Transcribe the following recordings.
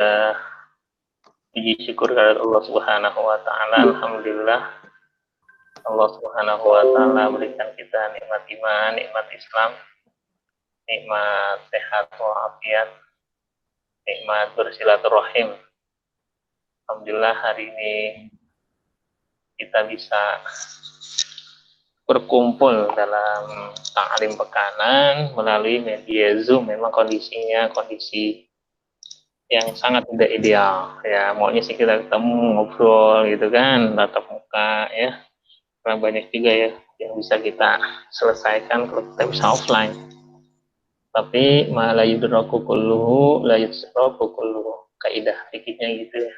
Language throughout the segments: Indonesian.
Uh, Puji syukur kepada Allah Subhanahu wa taala. Alhamdulillah Allah Subhanahu wa taala berikan kita nikmat iman, nikmat Islam, nikmat sehat walafiat, nikmat bersilaturahim. Alhamdulillah hari ini kita bisa berkumpul dalam ta'lim pekanan melalui media Zoom. Memang kondisinya kondisi yang sangat tidak ideal ya, maunya sih kita ketemu ngobrol gitu kan, tatap muka ya, karena banyak juga ya yang bisa kita selesaikan kalau kita bisa offline. Tapi ma la yudraku kulluhu la yusraku kulluhu, kaidah fikihnya gitu ya.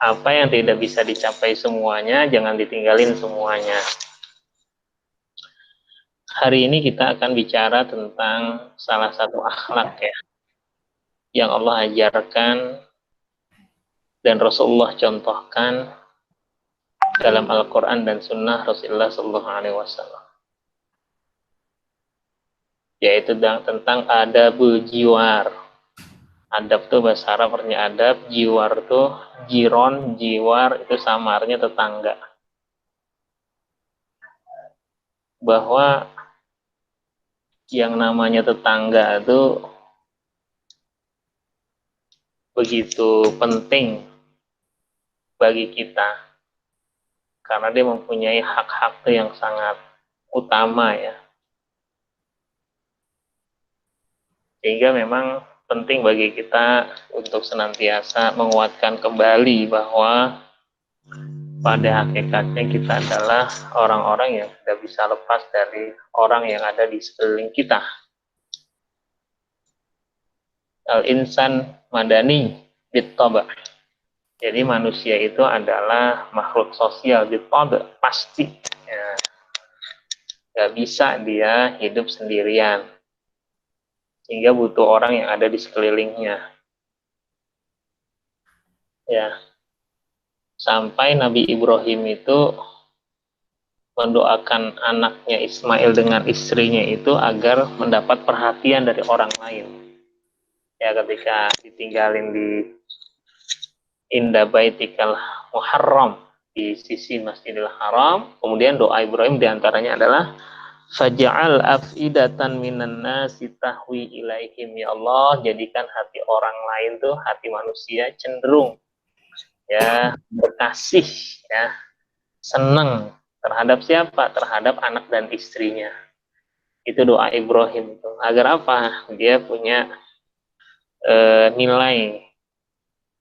Apa yang tidak bisa dicapai semuanya jangan ditinggalin semuanya. Hari ini kita akan bicara tentang salah satu akhlak ya yang Allah ajarkan dan Rasulullah contohkan dalam Al-Quran dan Sunnah Rasulullah SAW, yaitu tentang adabul jiwar. Adab tuh bahasa Arab artinya adab, jiwar tuh jiron, jiwar itu samarnya tetangga. Bahwa yang namanya tetangga itu begitu penting bagi kita, karena dia mempunyai hak-hak yang sangat utama ya. Sehingga memang penting bagi kita untuk senantiasa menguatkan kembali bahwa pada hakikatnya kita adalah orang-orang yang tidak bisa lepas dari orang yang ada di sekeliling kita. Al-insan madani bittaba. Jadi manusia itu adalah makhluk sosial bittaba, pasti. Ya. Gak bisa dia hidup sendirian. Sehingga butuh orang yang ada di sekelilingnya. Ya. Sampai Nabi Ibrahim itu mendoakan anaknya Ismail dengan istrinya itu agar mendapat perhatian dari orang lain. Ya, ketika ditinggalin di inda baitikal muharram, di sisi Masjidil Haram, kemudian doa Ibrahim diantaranya adalah faj'al afidatan minan nasi tahwi ilaihim, ya Allah, jadikan hati orang lain tuh, hati manusia cenderung ya berkasih ya, senang terhadap siapa? Terhadap anak dan istrinya. Itu doa Ibrahim itu. Agar apa? Dia punya nilai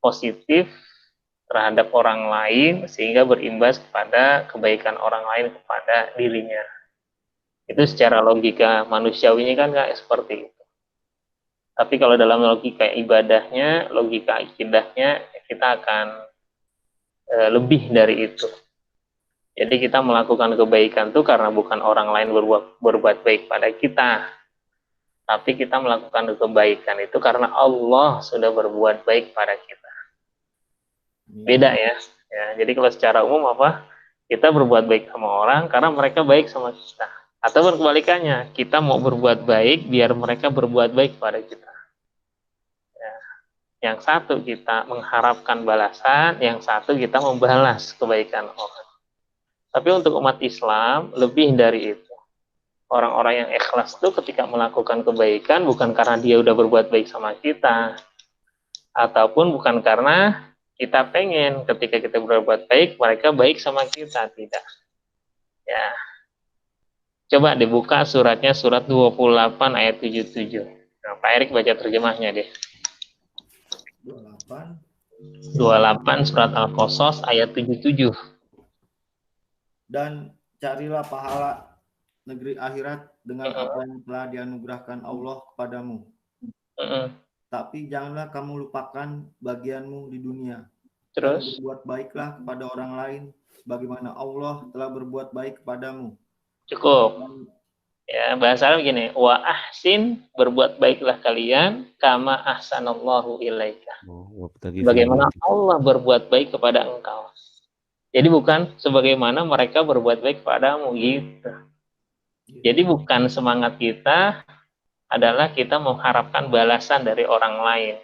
positif terhadap orang lain sehingga berimbas kepada kebaikan orang lain kepada dirinya. Itu secara logika manusiawinya kan kayak seperti itu. Tapi kalau dalam logika ibadahnya, logika akidahnya, kita akan lebih dari itu. Jadi kita melakukan kebaikan itu karena bukan orang lain berbuat baik pada kita, tapi kita melakukan kebaikan itu karena Allah sudah berbuat baik pada kita. Beda ya. Jadi kalau secara umum apa? Kita berbuat baik sama orang karena mereka baik sama kita. Atau kebalikannya, kita mau berbuat baik biar mereka berbuat baik pada kita. Ya. Yang satu kita mengharapkan balasan, yang satu kita membalas kebaikan orang. Tapi untuk umat Islam lebih dari itu. Orang-orang yang ikhlas itu ketika melakukan kebaikan bukan karena dia udah berbuat baik sama kita, ataupun bukan karena kita pengen ketika kita berbuat baik mereka baik sama kita, tidak. Ya. Coba dibuka suratnya, surat 28 ayat 77. Nah, Pak Erik baca terjemahnya deh. 28 surat Al-Qasas ayat 77. Dan carilah pahala negeri akhirat dengan apa yang telah dianugerahkan Allah kepadamu. Tapi janganlah kamu lupakan bagianmu di dunia. Terus dan berbuat baiklah kepada orang lain sebagaimana Allah telah berbuat baik kepadamu. Cukup. Ya, bahasa Arab begini, wa ahsin, berbuat baiklah kalian kama ahsanallahu ilaika. Bagaimana Allah berbuat baik kepada engkau. Jadi bukan sebagaimana mereka berbuat baik kepadamu gitu. Jadi bukan semangat kita adalah kita mengharapkan balasan dari orang lain.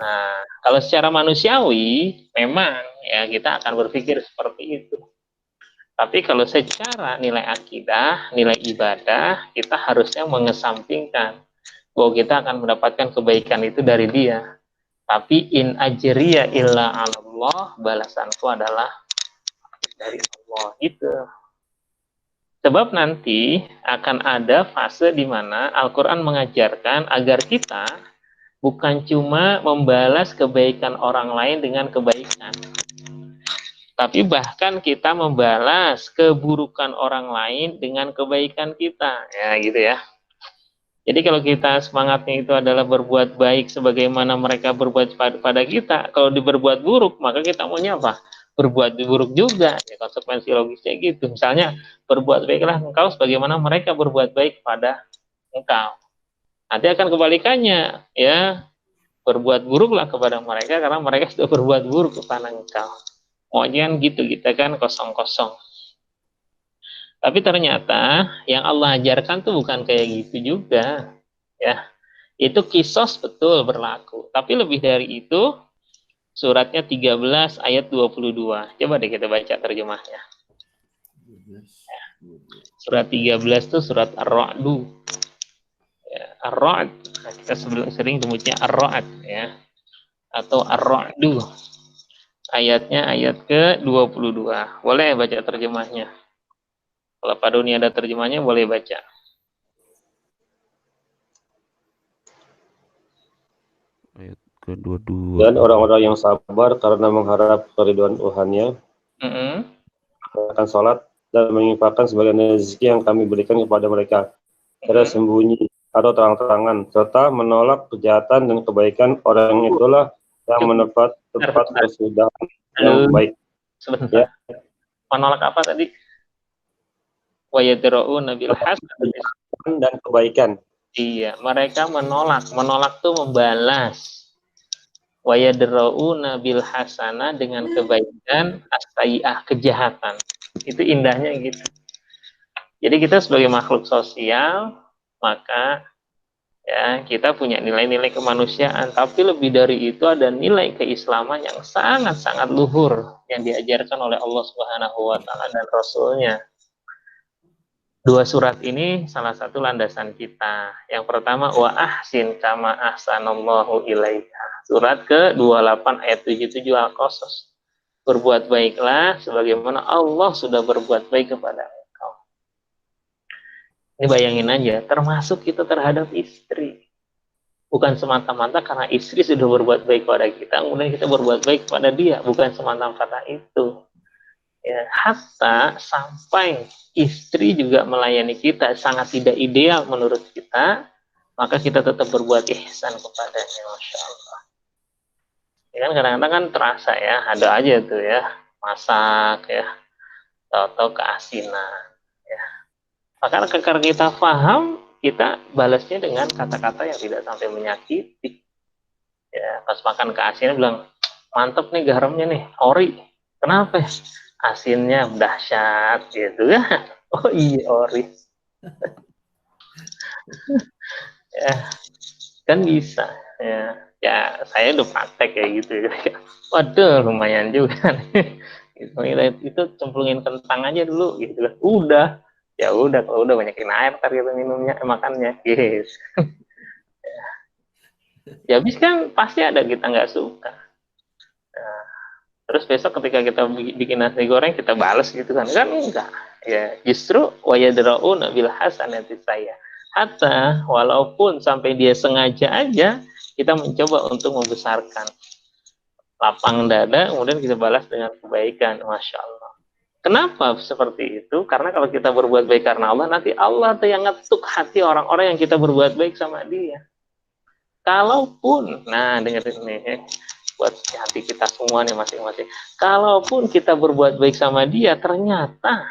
Nah, kalau secara manusiawi, memang ya kita akan berpikir seperti itu. Tapi kalau secara nilai akidah, nilai ibadah, kita harusnya mengesampingkan bahwa kita akan mendapatkan kebaikan itu dari dia. Tapi in ajriya illa Allah, balasanku adalah dari Allah. Gitu. Sebab nanti akan ada fase di mana Al-Quran mengajarkan agar kita bukan cuma membalas kebaikan orang lain dengan kebaikan, tapi bahkan kita membalas keburukan orang lain dengan kebaikan kita. Ya gitu ya. Jadi kalau kita semangatnya itu adalah berbuat baik sebagaimana mereka berbuat pada kita, kalau berbuat buruk, maka kita maunya apa? Berbuat buruk juga. Ya, konsekuensi logisnya gitu. Misalnya, berbuat baiklah engkau sebagaimana mereka berbuat baik pada engkau. Nanti akan kebalikannya, ya, berbuat buruklah kepada mereka karena mereka sudah berbuat buruk kepada engkau. Maunya kan gitu, kita kan kosong-kosong. Tapi ternyata yang Allah ajarkan tuh bukan kayak gitu juga. Ya, itu kisos betul berlaku. Tapi lebih dari itu, suratnya 13 ayat 22. Coba deh kita baca terjemahnya. Surat 13 itu surat Ar-Ra'du. Ya, Ar-Ra'd. Nah, kita sering sebutnya Ar-Ra'd ya. Atau Ar-Ra'du. Ayatnya ayat ke-22. Boleh baca terjemahnya. Kalau Pak Doni ada terjemahnya boleh baca. Ayat ke-22. Dan orang-orang yang sabar karena mengharap keridhaan Tuhannya akan sholat dan menginfakkan sebagian rezeki yang kami berikan kepada mereka, tidak sembunyi atau terang-terangan, serta menolak kejahatan dan kebaikan. Orang itulah yang mendapat tempat kesudahan yang baik. Sebentar. Ya. Menolak apa tadi? Wa yadra'una bil hasan dan kebaikan. Iya, mereka menolak. Menolak tuh membalas. Wa yadra'una bil hasana dengan kebaikan, as-sayyi'ah kejahatan. Itu indahnya gitu. Jadi kita sebagai makhluk sosial, maka ya kita punya nilai-nilai kemanusiaan, tapi lebih dari itu ada nilai keislaman yang sangat-sangat luhur yang diajarkan oleh Allah Subhanahu wa taala dan Rasulnya. Dua surat ini salah satu landasan kita. Yang pertama, wa ahsin kama ahsanallahu ilaika. Surat ke-28 ayat 77 Al-Qasas. Berbuat baiklah sebagaimana Allah sudah berbuat baik kepada engkau. Ini bayangin aja, termasuk kita terhadap istri. Bukan semata-mata karena istri sudah berbuat baik kepada kita, kemudian kita berbuat baik kepada dia. Bukan semata-mata itu. Ya, hatta sampai istri juga melayani kita sangat tidak ideal menurut kita, maka kita tetap berbuat ihsan kepadanya. Masya Allah. Ya kan kadang-kadang kan terasa ya, ada aja tuh ya, masak ya, atau keasinan ya. Maka karena kita paham, kita balasnya dengan kata-kata yang tidak sampai menyakiti. Ya, pas makan keasinan bilang, mantep nih garamnya nih, ori. Kenapa? Asinnya dahsyat gitu ya. Oh iya ori. Ya, kan bisa ya. Ya saya udah praktek kayak gitu. Waduh lumayan juga. Itu cemplungin kentang aja dulu gitu. Udah. Ya udah kalau udah banyakin air ntar gitu minumnya makannya. Yes. Ya habis kan pasti ada kita nggak suka. Nah, terus besok ketika kita bikin nasi goreng kita balas gitu kan enggak ya, justru wa yadra'una bil hasanati saya hatta walaupun sampai dia sengaja aja kita mencoba untuk membesarkan lapang dada kemudian kita balas dengan kebaikan. Masya Allah. Kenapa seperti itu? Karena kalau kita berbuat baik karena Allah, nanti Allah tuh yang ngetuk hati orang-orang yang kita berbuat baik sama dia. Kalaupun, nah dengerin nih, buat hati kita semua nih masing-masing. Kalaupun kita berbuat baik sama dia, ternyata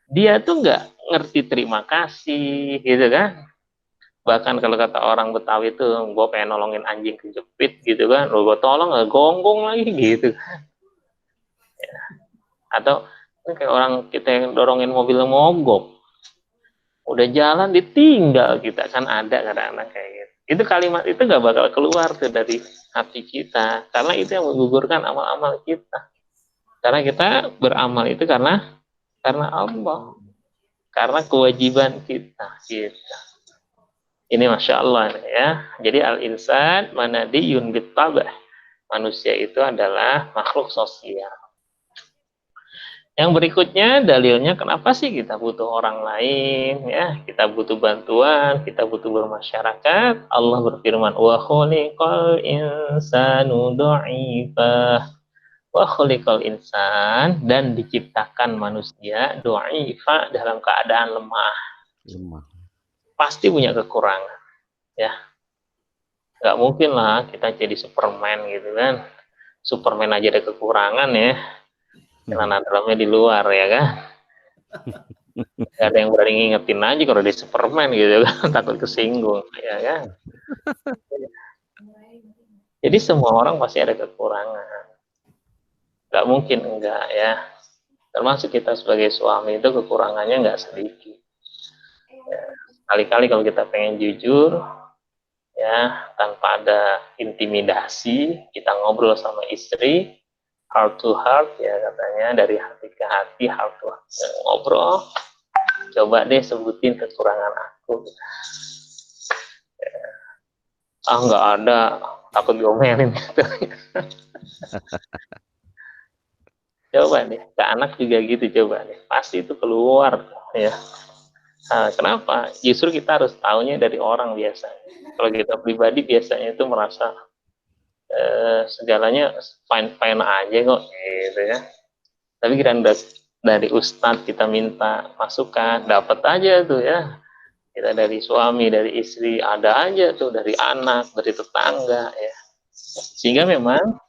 dia tuh nggak ngerti terima kasih, gitu kan? Bahkan kalau kata orang Betawi itu, gue pengen nolongin anjing kejepit, gitu kan? Lo gue tolong nggak gonggong lagi, gitu. Ya. Atau kayak orang kita yang dorongin mobil mogok, udah jalan ditinggal kita kan ada kadang-kadang kayak gitu. Itu kalimat itu gak bakal keluar tuh dari hati kita, karena itu yang menggugurkan amal-amal kita. Karena kita beramal itu karena Allah, karena kewajiban kita. Ini Masya Allah ya. Jadi al-insan manadiyun bittabah. Manusia itu adalah makhluk sosial. Yang berikutnya dalilnya kenapa sih kita butuh orang lain ya, kita butuh bantuan, kita butuh bermasyarakat. Allah berfirman wa khuliqal insanu dha'ifa. Wa khuliqal insan, dan diciptakan manusia dha'ifa, dalam keadaan lemah. Pasti punya kekurangan ya. Nggak mungkin lah kita jadi Superman gitu kan. Superman aja ada kekurangan ya. Celana dalamnya di luar ya kan. Gak ada yang berani ngingetin aja kalau dia Superman gitu kan. Takut kesinggung ya kan. Jadi semua orang pasti ada kekurangan. Gak mungkin enggak ya. Termasuk kita sebagai suami itu kekurangannya nggak sedikit ya. Kali-kali kalau kita pengen jujur ya, tanpa ada intimidasi, kita ngobrol sama istri heart to heart ya, katanya dari hati ke hati, heart to heart ya, ngobrol, coba deh sebutin kekurangan aku ya. Nggak ada, takut diomelin gitu. Coba deh, ke anak juga gitu, coba deh, pasti itu keluar ya. Kenapa? Justru kita harus tahunya dari orang biasanya. Kalau kita pribadi biasanya itu merasa segalanya fine-fine aja kok gitu ya. Tapi kira dari ustadz kita minta masukan, dapat aja tuh ya. Kita dari suami, dari istri, ada aja tuh, dari anak, dari tetangga ya. Sehingga memang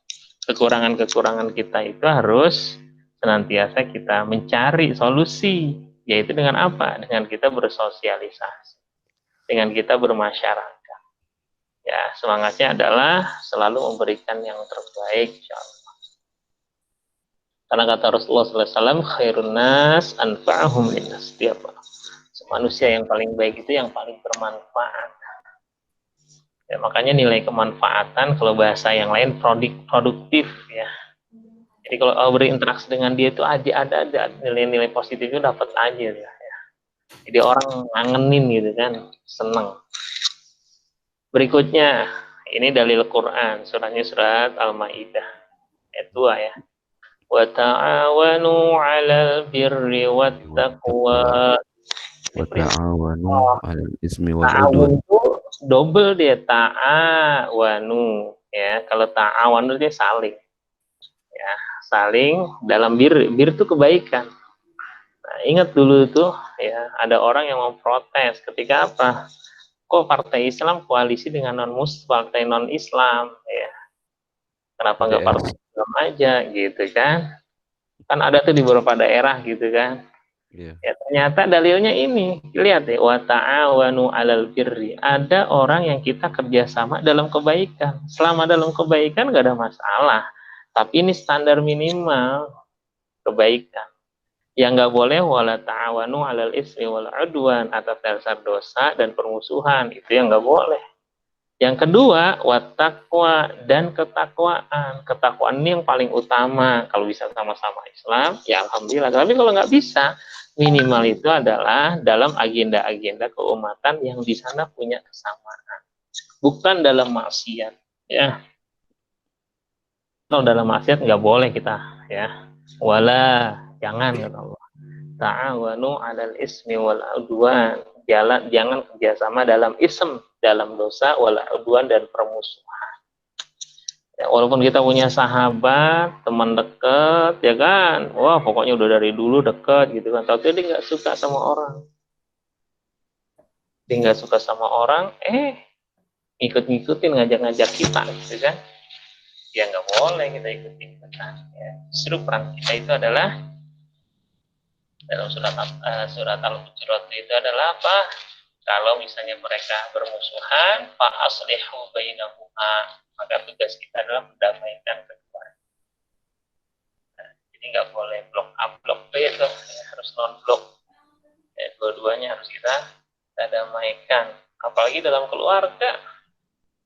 kekurangan-kekurangan kita itu harus senantiasa kita mencari solusi, yaitu dengan apa? Dengan kita bersosialisasi, dengan kita bermasyarakat. Ya, semangatnya adalah selalu memberikan yang terbaik, insyaallah. Karena kata Rasulullah SAW, khairun nas anfa'ahum linnas. Setiap manusia yang paling baik itu yang paling bermanfaat. Ya, makanya nilai kemanfaatan, kalau bahasa yang lain produktif ya. Jadi kalau berinteraksi dengan dia itu ada nilai-nilai positif itu dapat aja ya. Jadi orang ngangenin gitu kan, seneng. Berikutnya, ini dalil Quran, surahnya surat Al-Maidah ayat 2 ya. Wa ta'awanu 'alal birri wat taqwa. Wa ta'awanu 'alal ismi wal 'udwan. Ta'awun itu double dia, ta'awanu ya. Kalau ta'awanu dia saling. Ya, saling dalam bir itu kebaikan. Nah, ingat dulu tuh ya, ada orang yang memprotes ketika apa? Kok partai Islam koalisi dengan partai non Islam ya, kenapa nggak partai Islam aja gitu kan ada tuh di beberapa daerah gitu kan ya, ternyata dalilnya ini, lihat deh, wa ta'awanu 'alal birri, ada orang yang kita kerjasama dalam kebaikan. Selama dalam kebaikan nggak ada masalah, tapi ini standar minimal kebaikan. Yang nggak boleh wala ta'awanu 'alal ismi wal 'udwan, atas dasar dosa dan permusuhan, itu yang nggak boleh. Yang kedua, wattaqwa, dan ketakwaan. Ketakwaan ini yang paling utama. Kalau bisa sama-sama Islam, ya alhamdulillah. Tapi kalau nggak bisa, minimal itu adalah dalam agenda-agenda keumatan yang di sana punya kesamaan. Bukan dalam maksiat, ya. Kalau dalam maksiat nggak boleh kita, ya. Wala, jangan kata Allah. Ta'awanu 'alal ismi wal 'udwan. Jangan kerjasama dalam ism, dalam dosa, wal 'udwan, dan permusuhan. Ya, walaupun kita punya sahabat, teman dekat, ya kan, wah pokoknya udah dari dulu dekat gitu kan, tapi dia nggak suka sama orang. Dia nggak suka sama orang, ngikut-ngikutin, ngajak-ngajak kita, gitu kan? Ya nggak boleh kita ikut-ikutan. Ya. Justru peran kita itu adalah dalam surat Al-Hujurat itu adalah apa? Kalau misalnya mereka bermusuhan, fa aslihu bainahuma, maka tugas kita adalah mendamaikan keduanya. Nah, jadi nggak boleh blok A, blok B itu ya, harus non blok. Ya, dua-duanya harus kita damaikan. Apalagi dalam keluarga,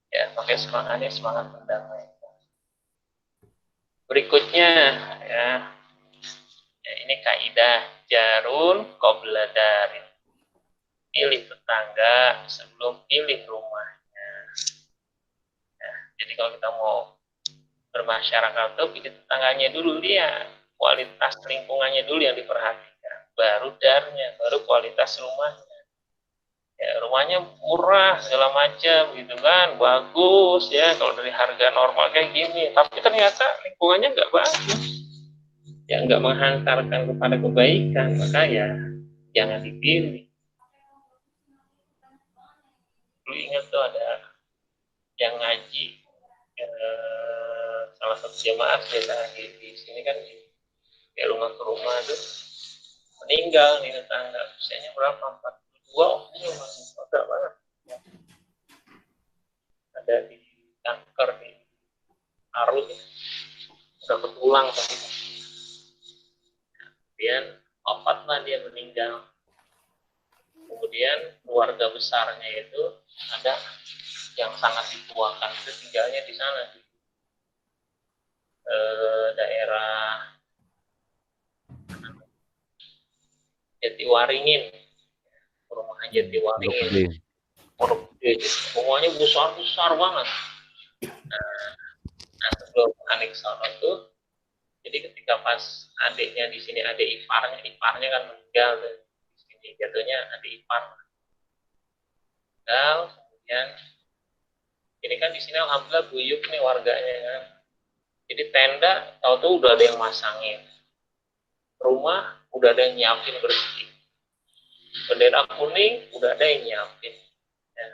Ya, makanya semangatnya semangat berdamai. Berikutnya ya, ini kaidah jarun qabla darin. Pilih tetangga sebelum pilih rumahnya. Ya, jadi kalau kita mau bermasyarakat tuh pilih tetangganya dulu, dia kualitas lingkungannya dulu yang diperhatikan, baru darnya, baru kualitas rumahnya. Ya, rumahnya murah segala macam gitu kan, bagus ya kalau dari harga normal kayak gini, tapi ternyata lingkungannya nggak bagus, ya nggak menghantarkan kepada kebaikan, maka ya jangan dipilih. Lu ingat tuh ada yang ngaji, salah satu jemaah di sini kan, di rumah ke rumah tuh meninggal nih tetangga, usianya berapa, 42, umurnya masih muda banget, ada di kanker di paru, udah ketulang tapi kemudian wafatlah, dia meninggal. Kemudian keluarga besarnya itu ada yang sangat dituakan, itu tinggalnya di sana, di daerah Jatiwaringin, perumahan Jatiwaringin, Pondok Gede, semuanya besar-besar banget. Nah, sebelum anik sono tuh, jadi ketika pas adiknya di sini, adik iparnya kan meninggal tuh. Di sini jatuhnya adik ipar meninggal, kemudian ini kan di sini alhamdulillah guyup nih warganya kan. Jadi tenda tahu tuh udah ada yang masangin, rumah udah ada yang nyiapin bersih, bendera kuning udah ada yang nyiapin, ya.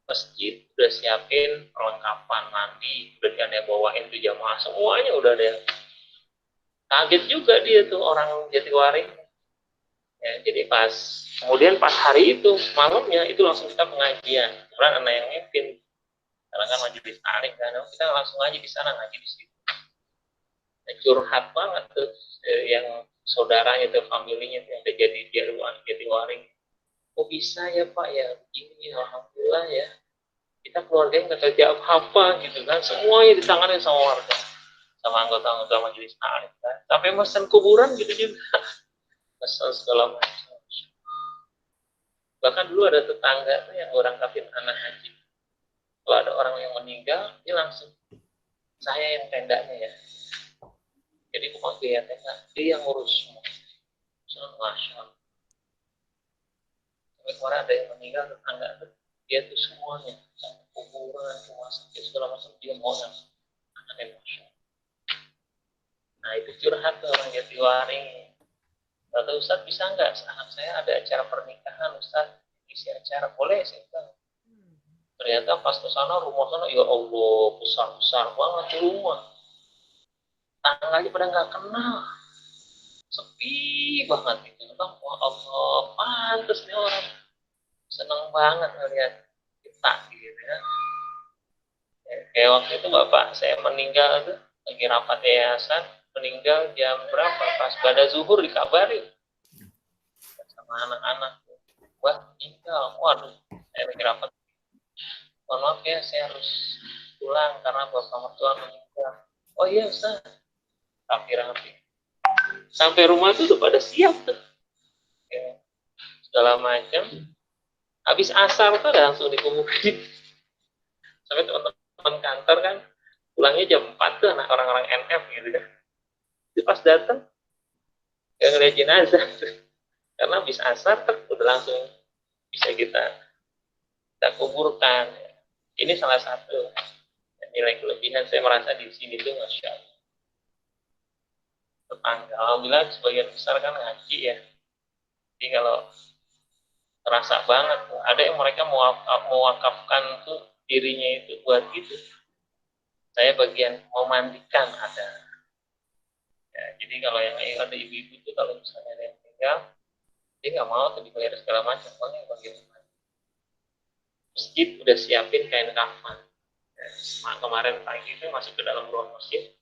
Masjid udah siapin perlengkapan mandi, udah ada yang bawain tuh jamaah, semuanya udah ada yang. Kaget juga dia tuh orang Jatiwaring. Ya, jadi kemudian pas hari itu malamnya itu langsung kita pengajian. Kemudian anak yang mimpin, karena kan majelis taklim kan, kita langsung ngaji di sana, ngaji di situ. Nah, curhat banget tuh yang saudaranya tuh, familinya tuh yang udah jadi Jatiwaring. Oh bisa ya Pak ya, begini alhamdulillah ya. Kita keluarganya nggak tahu jawab apa gitu kan, semuanya ditangani sama warga, sama anggota-anggota majelis taklim kan. Sampai mesen kuburan gitu juga, mesen segala macam. Bahkan dulu ada tetangga tuh yang orang kafir anak haji. Kalau ada orang yang meninggal, dia langsung, saya yang tendanya ya. Jadi bukan dia yang tenda, dia yang ngurus semua. Masya Allah. Sampai kemarin ada yang meninggal tetangga tuh, dia tuh semuanya, sampai kuburan, rumah sakit segala macam, dia mau yang anaknya Masya Allah. Nah itu curhat tuh orang Jatiwaring. Kata Ustaz, bisa nggak saat saya ada acara pernikahan Ustaz, isi acara, boleh saya bilang. Ternyata pas ke sana, rumah sana, ya Allah, besar-besar banget di rumah. Tangganya pada nggak kenal. Sepi banget gitu. Wah Allah, pantas nih orang. Seneng banget ngeliat kita gitu ya. Kayak waktu itu bapak saya meninggal tuh, lagi rapat yayasan, meninggal jam berapa? Pas pada zuhur dikabarin sama anak-anak. Wah, meninggal. Waduh, saya lagi rapat. Mohon maaf ya, saya harus pulang karena bapak mertua meninggal. Oh iya Ustaz, rapi-rapi. Sampai rumah tuh udah pada siap tuh, ya, segala macam. Habis asar tuh langsung dikumpulin. Sampai teman-teman kantor kan pulangnya jam 4 tuh, anak orang-orang NF gitu kan. Itu pas datang gak ngeliat jenazah tuh. Karena habis asar tuh udah langsung bisa kita kuburkan. Ini salah satu nilai kelebihan saya merasa di sini tuh, Masya Allah. Tetangga, alhamdulillah sebagian besar kan ngaji ya. Jadi kalau terasa banget, ada yang mereka mewakafkan tuh dirinya itu buat gitu. Saya bagian memandikan ada. Ya, jadi kalau yang ada ibu-ibu itu kalau misalnya ada yang meninggal, dia nggak mau tuh dibayar segala macam, paling bagian masjid udah siapin kain kafan. Ya, kemarin pagi itu masuk ke dalam ruang masjid,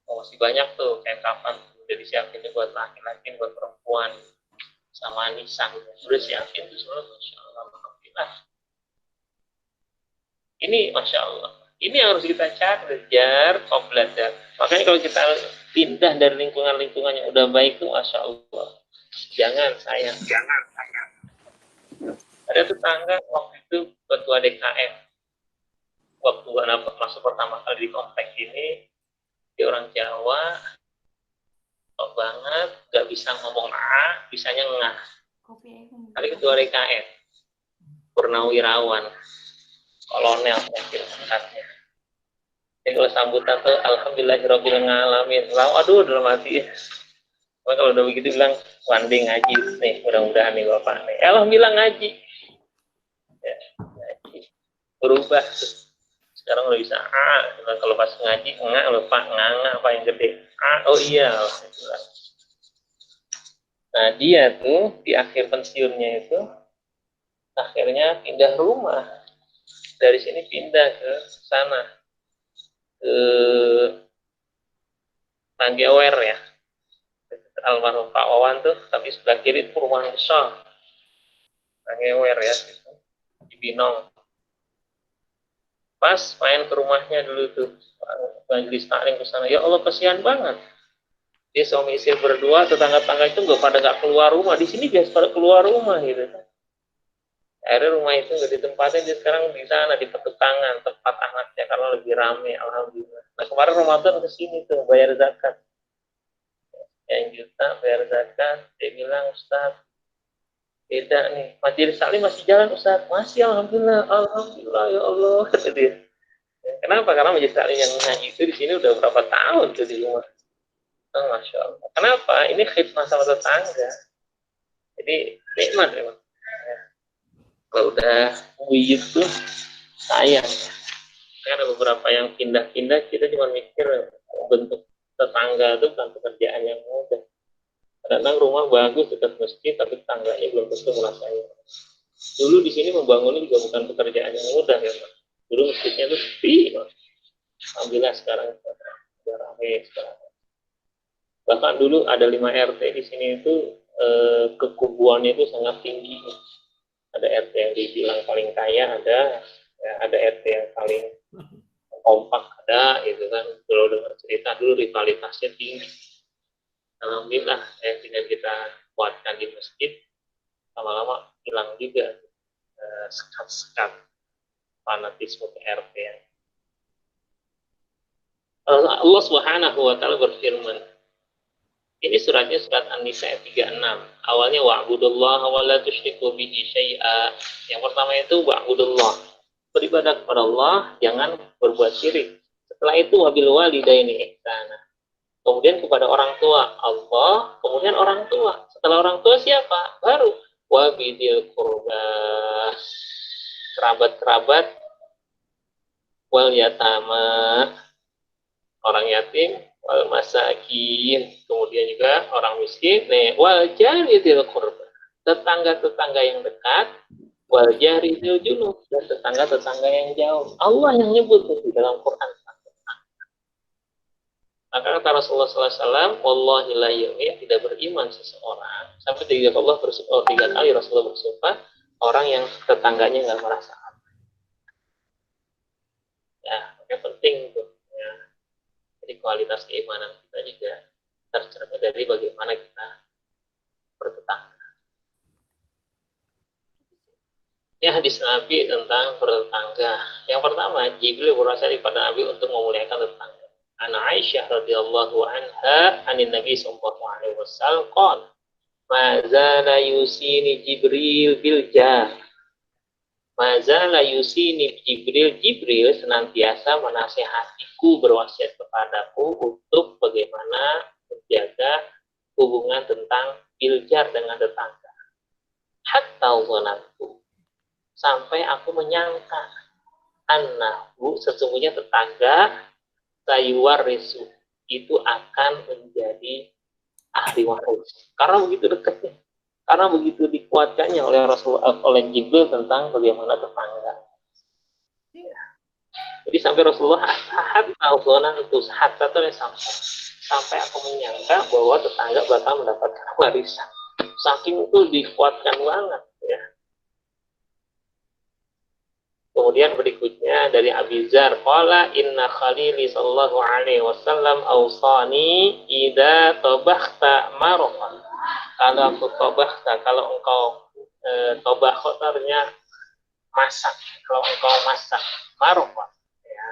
masih banyak tuh kain kafan udah disiapin buat laki-laki, buat perempuan, sama nisan udah siapin tuh semua, Masya Allah, alhamdulillah. Ini Masya Allah. Ini yang harus kita cari, belajar. Makanya kalau kita pindah dari lingkungan-lingkungan yang udah baik itu, Masya Allah. Jangan sayang. Ada tetangga waktu itu ketua DKM. Waktu anak masuk pertama kali di komplek ini, dia orang Jawa, kok banget, gak bisa ngomong bisanya ngah. Kali ketua DKM, Purnawirawan, kolonel mungkin angkatnya. Jadi kalau sambutan tuh alhamdulillahirobbilalamin. Aduh dalam hati. Kalau udah begitu bilang wanding ngaji nih, mudah-mudahan nih bapak nih. Alhamdulillah ngaji. Ya, ngaji. Berubah. Sekarang udah bisa kalau pas ngaji enggak lupa nganga apa yang gede. Oh iya. Alhamdulillah. Nah dia tuh di akhir pensiunnya itu akhirnya pindah rumah. Dari sini pindah ke sana, ke Nagewer ya, almarhum Pak Wawan tuh, tapi sebelah kiri itu perumahan besar, Nagewer ya, gitu. Di Binong. Pas main ke rumahnya dulu tuh, majelis taklim ke sana, ya Allah kasihan banget. Dia suami istri berdua, tetangga-tetangga itu nggak keluar rumah. Di sini biasa pada keluar rumah gitu. Akhirnya rumah itu nggak ditempatin, dia sekarang di sana di petukangan tempat anaknya karena lebih rame, alhamdulillah. Nah kemarin Ramadan ke sini tuh bayar zakat, yang juta bayar zakat, dia bilang Ustaz beda nih, majelis taklim masih jalan Ustaz, masih alhamdulillah ya Allah kata dia. Kenapa? Karena majelis taklim yang ngaji itu di sini udah berapa tahun tuh di rumah. Oh, Masya Allah. Kenapa? Ini khidmah sama tetangga. Jadi nikmat memang. Kalau udah wujud tuh sayang. Ada beberapa yang pindah-pindah, kita cuma mikir bentuk tetangga itu bukan pekerjaan yang mudah. Kadang rumah bagus dekat masjid, tapi tetangganya belum tentu merasanya. Dulu di sini membangunnya juga bukan pekerjaan yang mudah ya Pak. Dulu masjidnya itu sepi, alhamdulillah sekarang sudah ramai sekarang. Bahkan dulu ada 5 RT di sini itu kekubuannya itu sangat tinggi. Ada RT yang dibilang paling kaya, ada RT yang paling kompak, ada gitu kan. Kalau dengar cerita dulu rivalitasnya tinggi. Alhamdulillah dengan kita kuatkan di masjid, lama-lama hilang juga sekat-sekat fanatisme ke RT. Allah Subhanahu wa taala berfirman. Ini suratnya surat An-Nisa 36. Awalnya wa'budullaha wa la tusyriku bihi syai'a. Yang pertama itu wa'budullah. Beribadah kepada Allah, jangan berbuat syirik. Setelah itu wabil walidaini ihsana. Kemudian kepada orang tua Allah, kemudian orang tua. Setelah orang tua siapa? Baru wabidil qurba. Kerabat-kerabat, wal yatama, orang yatim, wal masakin, kemudian juga orang miskin, wal jaridil qurba, tetangga-tetangga yang dekat, wal jaridil junub, dan tetangga-tetangga yang jauh. Allah yang nyebut di dalam Quran. Maka kata Rasulullah SAW, wallahi la yu'min, tidak beriman seseorang sampai 3 kali Rasulullah bersumpah, orang yang tetangganya nggak merasa aman. Ya, yang penting itu. Ya. Jadi kualitas keimanan kita juga tercermin dari bagaimana kita bertetangga. Ini hadis Nabi tentang bertetangga. Yang pertama, Jibril berasal daripada Nabi untuk memuliakan tetangga. An Aisyah radhiyallahu anha anin Nabi sallallahu alaihi wasallam qala ma zala yusini Jibril bil jar. Ma zala yusini Jibril senantiasa menasihatiku, berwasiat kepadaku untuk bagaimana menjaga hubungan tentang biljar dengan tetangga. Hatta zanantu, sampai aku menyangka annahu, sesungguhnya tetangga sayuwarisu itu akan menjadi ahli waris. Karena begitu dekatnya, karena begitu dikuatkannya oleh Rasulullah, oleh Jibril tentang bagaimana tetangga. Ya. Jadi sampai Rasulullah sampai aku menyangka bahwa tetangga bakal mendapatkan warisan. Saking itu dikuatkan banget ya. Kemudian berikutnya dari Abi Dzar, qala inna khalili sallallahu alaihi wasallam awsani idza tabakhta marqan. Kalau aku tabakhta, kalau engkau tabakh artinya masak. Kalau engkau masak marqan, ya,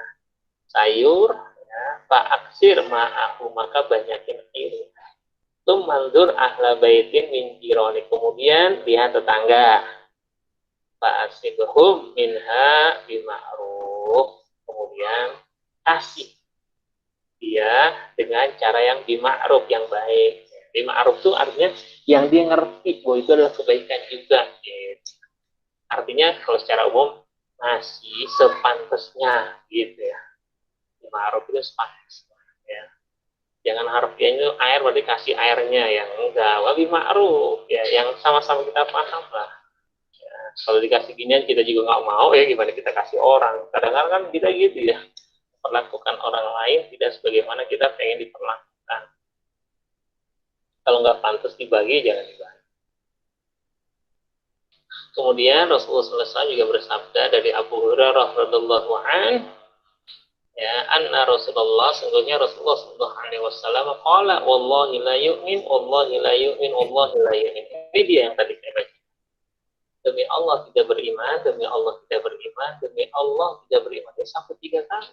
sayur, ya, fa'aksir ma'ahu, maka banyakin air. Mandur ahla baitin min jirani, kemudian lihat tetangga. Fa'asibhum minha bima'ruf, kemudian kasih dia dengan cara yang bima'ruf, yang baik. Bima'ruf itu artinya yang dia ngerti bahwa itu adalah kebaikan juga. Artinya kalau secara umum masih sepantasnya gitu ya. Bima'ruf itu sepantasnya ya. Jangan harfiahnya air berarti kasih airnya, yang enggak, wabi ma'ruf ya, yang sama-sama kita paham lah. Kalau dikasih ginian kita juga nggak mau, ya gimana kita kasih orang. Kadang-kadang kan kita gitu ya, perlakukan orang lain tidak sebagaimana kita pengen diperlakukan. Kalau nggak pantas dibagi, jangan dibagi. Kemudian Rasulullah SAW juga bersabda dari Abu Hurairah radhiyallahu anhu, ya, anna Rasulullah, sungguhnya Rasulullah SAW qala wallahi la yu'min, wallahi la yu'min, wallahi la yu'min. Ini dia yang tadi saya baca. Demi Allah tidak beriman, demi Allah tidak beriman, demi Allah tidak beriman. Dia sampai 3 kali.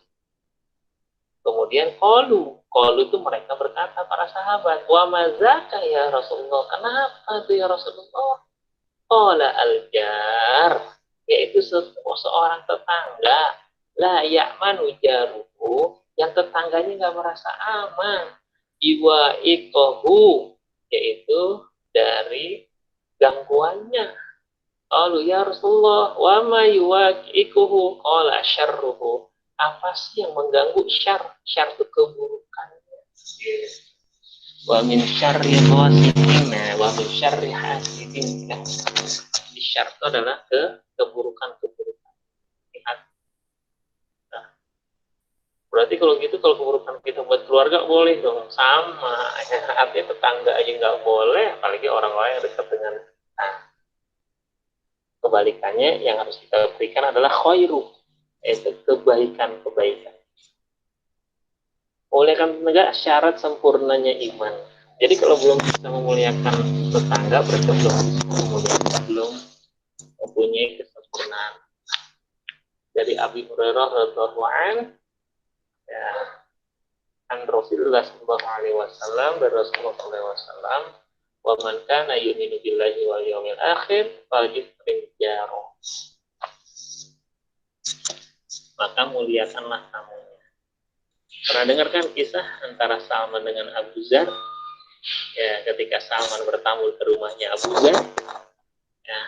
Kemudian qalu itu mereka berkata, para sahabat, wa mazaka ya Rasulullah, kenapa itu ya Rasulullah? Qala al-jar, yaitu seorang tetangga, la ya'manu jaruhu, yang tetangganya nggak merasa aman, iwa ikohu, yaitu dari gangguannya. Qalu ya Rasulullah, wa ma yuwaqiquhu, qala syarruhu, apa sih yang mengganggu syar? Syar itu keburukannya. Wa min syarri ghasiqin wa min syarri hasidin. Syar itu adalah keburukan-keburukan. Lihat. Nah, berarti kalau gitu, kalau keburukan kita buat keluarga boleh dong, sama. Artinya tetangga aja nggak boleh, apalagi orang lain yang dekat dengan kita. Kebalikannya yang harus kita berikan adalah khairu, yaitu kebaikan-kebaikan. Muliakan tetangga syarat sempurnanya iman. Jadi kalau belum bisa memuliakan tetangga, berarti belum mempunyai kesempurnaan. Dari Abi Hurairah radhiyallahu anhu, ya, an Rasulullah sallallahu alaihi wasallam, dari Rasulullah sallallahu alaihi wasallam, wa man kana yu'minu billahi wal yawmil akhir falyukrim jarahu, maka muliakanlah tamunya. Pernah dengar kan kisah antara Salman dengan Abu Dzar? Ya, ketika Salman bertamu ke rumahnya Abu Dzar, ya,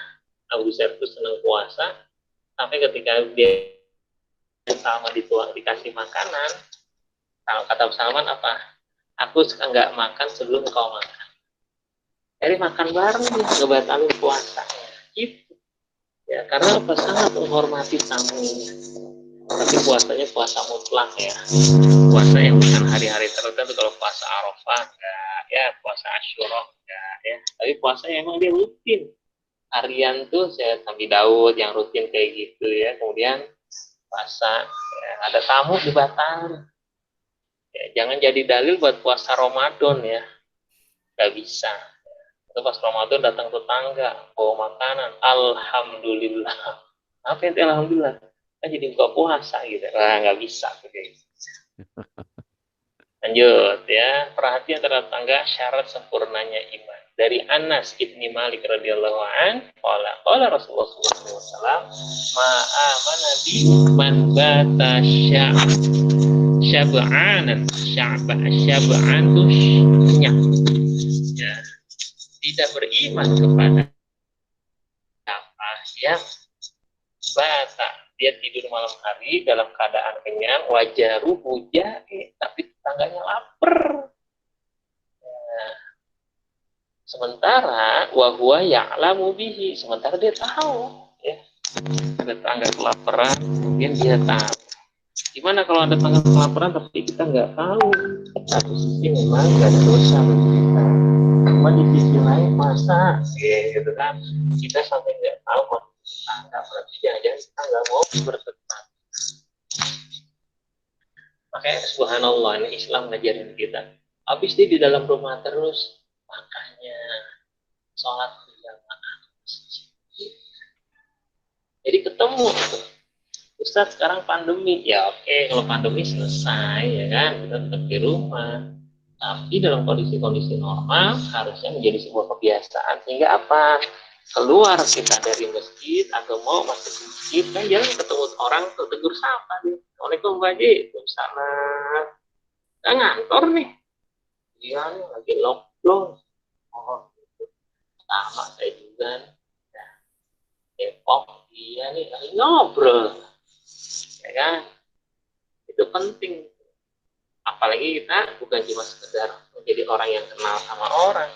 Abu Dzar itu senang puasa, sampai ketika dia Salman dikasih makanan, kata Salman apa? Aku nggak makan sebelum kau makan. Jadi makan bareng dia, ngebatalin puasanya. Gitu. Ya, karena apa? Sangat menghormati tamunya. Tapi puasanya puasa mutlak ya. Puasa yang bukan hari-hari tertentu. Kalau puasa Arafah enggak, ya puasa Asyura enggak, ya. Tapi puasa yang emang dia rutin. Harian tuh saya Nabi Daud yang rutin kayak gitu ya. Kemudian puasa, ya, ada tamu dibatalin. Ya, jangan jadi dalil buat puasa Ramadan ya. Gak bisa. Pas Ramadan datang tetangga bawa makanan, alhamdulillah. Apa itu alhamdulillah? Kan jadi buka puasa gitu. Nggak bisa gitu. Lanjut ya, perhatian terhadap tetangga syarat sempurnanya iman. Dari Anas ibni Malik radhiyallahu an, qala Rasulullah sallallahu alaihi wasallam, ma amana bi man bata syab'anan syab'an tuh ya. Tidak beriman kepada apa yang bata, dia tidur malam hari dalam keadaan kenyang, wajaruhu ja'i, tapi tetangganya lapar. Nah, sementara wahuwa ya'lamu bihi, sementara dia tahu ya, ada tetangga kelaparan, kemudian dia tahu. Gimana kalau ada tetangga kelaparan tapi kita nggak tahu? Satu sisi memang nggak ada dosa bagi kita. Cuma di sisi lain masa gitu kan kita sampai nggak tahu Tetangga, berarti jangan-jangan kita nggak mau bertetangga. Makanya subhanallah, ini Islam ngajarin kita. Habis dia di dalam rumah terus, makanya sholat berjamaah masjid. Jadi ketemu tuh. Ustaz sekarang pandemi, ya oke, kalau pandemi selesai ya kan, kita tetap di rumah. Tapi dalam kondisi-kondisi normal harusnya menjadi sebuah kebiasaan sehingga apa? Keluar kita dari masjid atau mau masuk masjid kan jangan ketemu orang tegur sapa nih. Waalaikumsalam Pak Haji, Waalaikumsalam. Kita ngantor nih. Iya nih lagi lockdown. Oh, sama saya juga nih. Nah, Depok, iya nih lagi ngobrol. Ya kan? Itu penting. Apalagi kita bukan cuma sekedar menjadi orang yang kenal sama orang,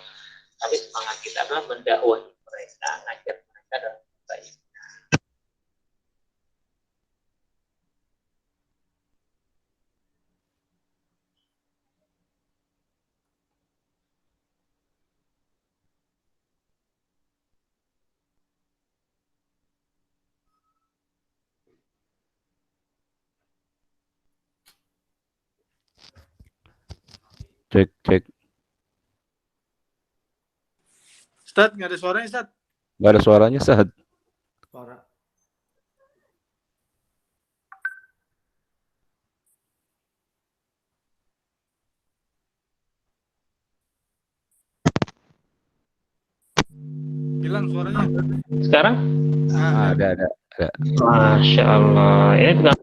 tapi semangat kita adalah mendakwahi mereka, ngajak mereka dalam kebaikan. Cek, cek. Ustaz, nggak ada suaranya, Ustaz. Nggak ada suaranya, Sad. Suara. Hilang suaranya. Sekarang? Ada. Masya Allah. Ini bukan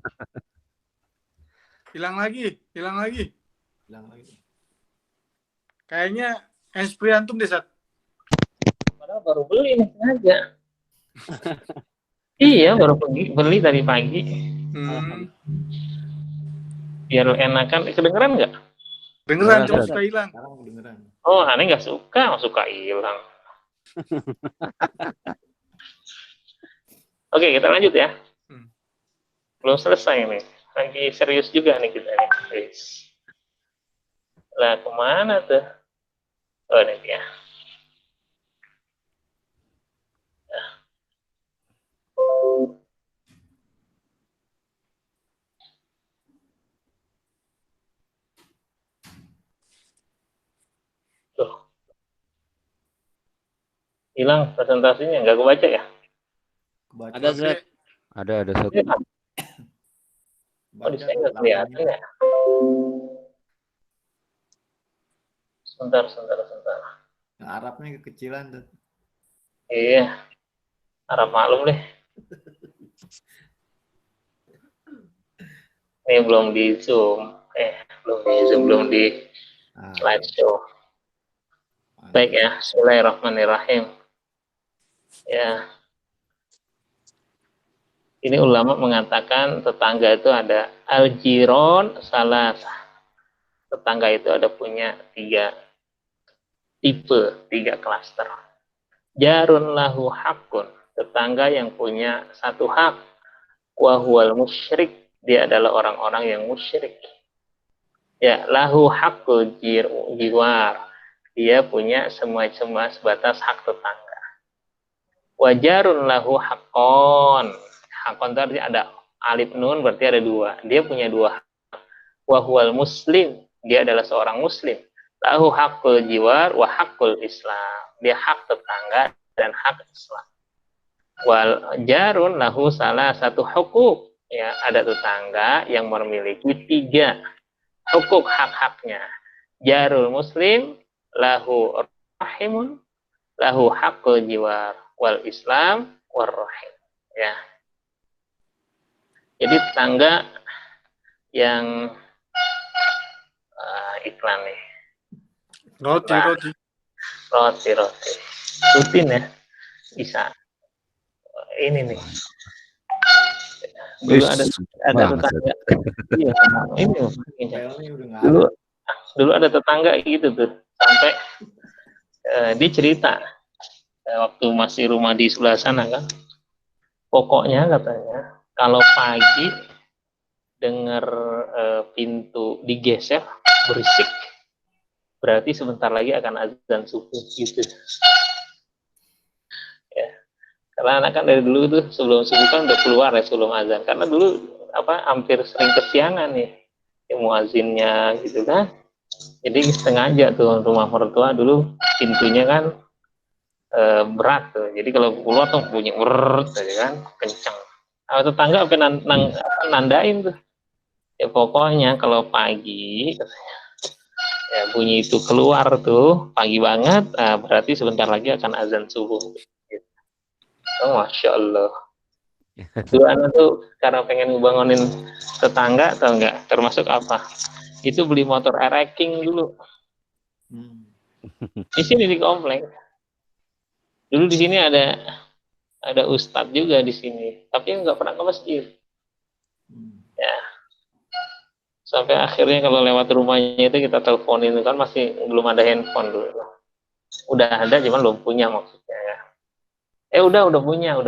Hilang lagi. Bilang lagi. Kayaknya handsfree antum deh, Ustaz. padahal baru beli nih sengaja. Iya, baru beli tadi pagi. Biar enakan. Kedengeran nggak? Dengeran, cuma Ustaz. suka hilang. Sekarang kedengeran. Oh, aneh nggak suka hilang. Oke, kita lanjut ya. Belum selesai nih. Lagi serius juga nih kita nih. Guys. Lah kemana tuh? Oh, ini dia. Tuh. Hilang presentasinya, nggak kebaca ya? Kebaca. Ada, Zat. Ada satu. Oh, di saya nggak kelihatan ya? Sebentar. Nah, Arabnya kekecilan tuh. Iya. Harap maklum deh. Ini belum di Zoom. Belum di slideshow. Baik ya, bismillahirrahmanirrahim. Ya. Ini ulama mengatakan tetangga itu ada al-jiron salasah. Tetangga itu ada punya 3 tipe, 3 klaster. Jarun lahu hakun, tetangga yang punya 1 hak. Wa huwal musyrik, dia adalah orang-orang yang musyrik. Ya, lahu hakul jiwar, dia punya semua sebatas hak tetangga. Wajarun lahu hakon, hakon tadi ada alif nun berarti ada 2. Dia punya 2 hak. Wa huwal muslim, dia adalah seorang muslim. Lahu hakul jiwar wa hakul islam, dia hak tetangga dan hak Islam. Wal jarun lahu salah satu hukuk, ya ada tetangga yang memiliki 3 hukuk hak-haknya. Jarul muslim lahu rahimun lahu hakul jiwar wal islam war rahim, ya. Jadi tetangga yang iklan nih. Roti. Rutin ya. Bisa. Ini nih. Dulu ada tetangga. Iya, ini. Dulu ada tetangga gitu tuh. Sampai dia cerita waktu masih rumah di sebelah sana kan. Pokoknya katanya kalau pagi dengar pintu digeser berisik, berarti sebentar lagi akan azan subuh gitu. Ya. Karena anak kan dari dulu tuh sebelum subuh kan udah keluar ya sebelum azan. Karena dulu hampir sering kesiangan nih muazinnya gitu kan. Jadi sengaja tuh rumah mertua dulu pintunya kan berat tuh. Jadi kalau keluar tuh bunyi gitu kan, kencang. Nah, tetangga apa nandain tuh. Ya pokoknya kalau pagi ya bunyi itu keluar tuh pagi banget, berarti sebentar lagi akan azan subuh. Oh, Masya Allah. Dulu anak tuh karena pengen ngebangunin tetangga atau enggak, termasuk apa? Itu beli motor ereking dulu. Di sini di komplek. Dulu di sini ada ustadz juga di sini, tapi nggak pernah ke masjid. Ya, sampai akhirnya kalau lewat rumahnya itu kita teleponin, kan masih belum ada handphone dulu. Udah ada, cuman belum punya maksudnya ya. Udah punya.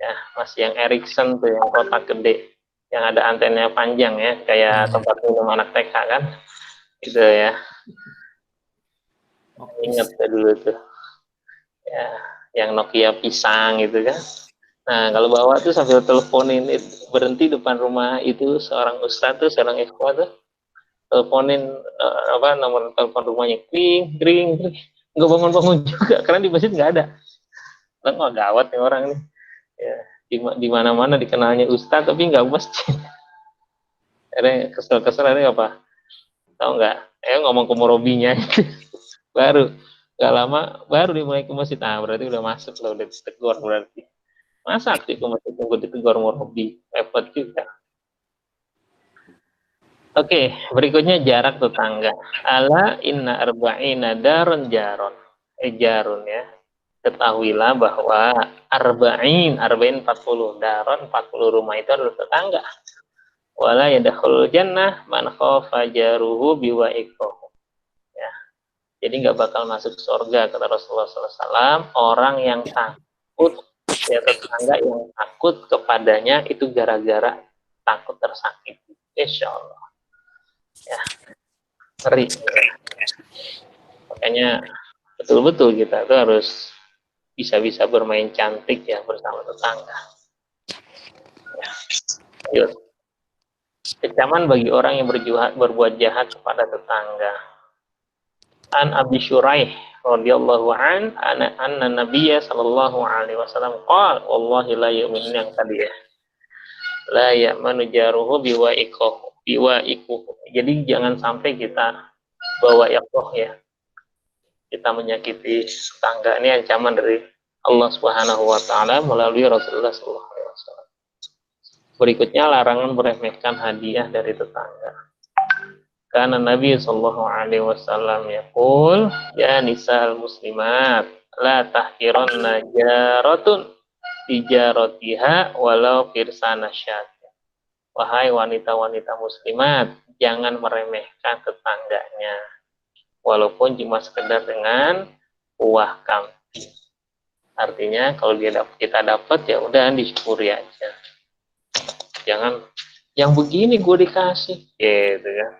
Ya, masih yang Ericsson tuh yang kotak gede, yang ada antenanya panjang ya, kayak tempat minum anak TK kan, gitu ya. Ingat dulu tuh, ya, yang Nokia pisang gitu kan. Nah, kalau bawa tuh sambil teleponin, berhenti depan rumah itu seorang ustadz tuh, seorang ikhwah tuh, teleponin nomor telepon rumahnya, kring, nggak bangun juga, karena di masjid nggak ada. Nggak gawat nih orang nih. Ya, di mana-mana dikenalnya ustadz tapi nggak masjid. Akhirnya kesel ada apa? Tahu nggak? Ngomong ke murobinya baru nggak lama baru dimulai ke masjid. Nah, berarti udah masuk loh, udah ditegur berarti. Masa aktif ke masjid tunggu ditegur murobi, repot juga. Oke, berikutnya jarak tetangga. Ala inna arba'ina daron jaron. Jarun ya. Ketahuilah bahwa arba'in 40 daron 40 rumah itu adalah tetangga. Wala yadkhulul jannah man khafa jaruhu biwa'iqah. Ya. Jadi nggak bakal masuk surga kata Rasulullah SAW orang yang takut, ya tetangga yang takut kepadanya itu gara-gara takut tersakiti. Insya Allah. Ya, ngeri. Makanya betul-betul kita tuh harus bisa bermain cantik ya bersama tetangga. Ya. Kecaman bagi orang yang berbuat jahat kepada tetangga. An Abi Syuraih radhiyallahu anna Nabiyya sallallahu alaihi wasallam qala wallahi la yu'minu yang tadi ya. La ya'manu jaruhu biwa'iqahu. Jadi jangan sampai kita bawa iqah ya. Kita menyakiti tetangga, ini ancaman dari Allah Subhanahu wa taala melalui Rasulullah sallallahu alaihi wasallam. Berikutnya larangan meremehkan hadiah dari tetangga. Karena Nabi sallallahu alaihi wasallam yaqul ya nisal muslimat la tahqiranna jaratun tijaratiha walau firsana syat. Wahai wanita-wanita muslimat, jangan meremehkan tetangganya walaupun cuma sekedar dengan buah kambing. Artinya kalau kita dapat ya udah disyukuri aja. Jangan yang begini gue dikasih gitu kan.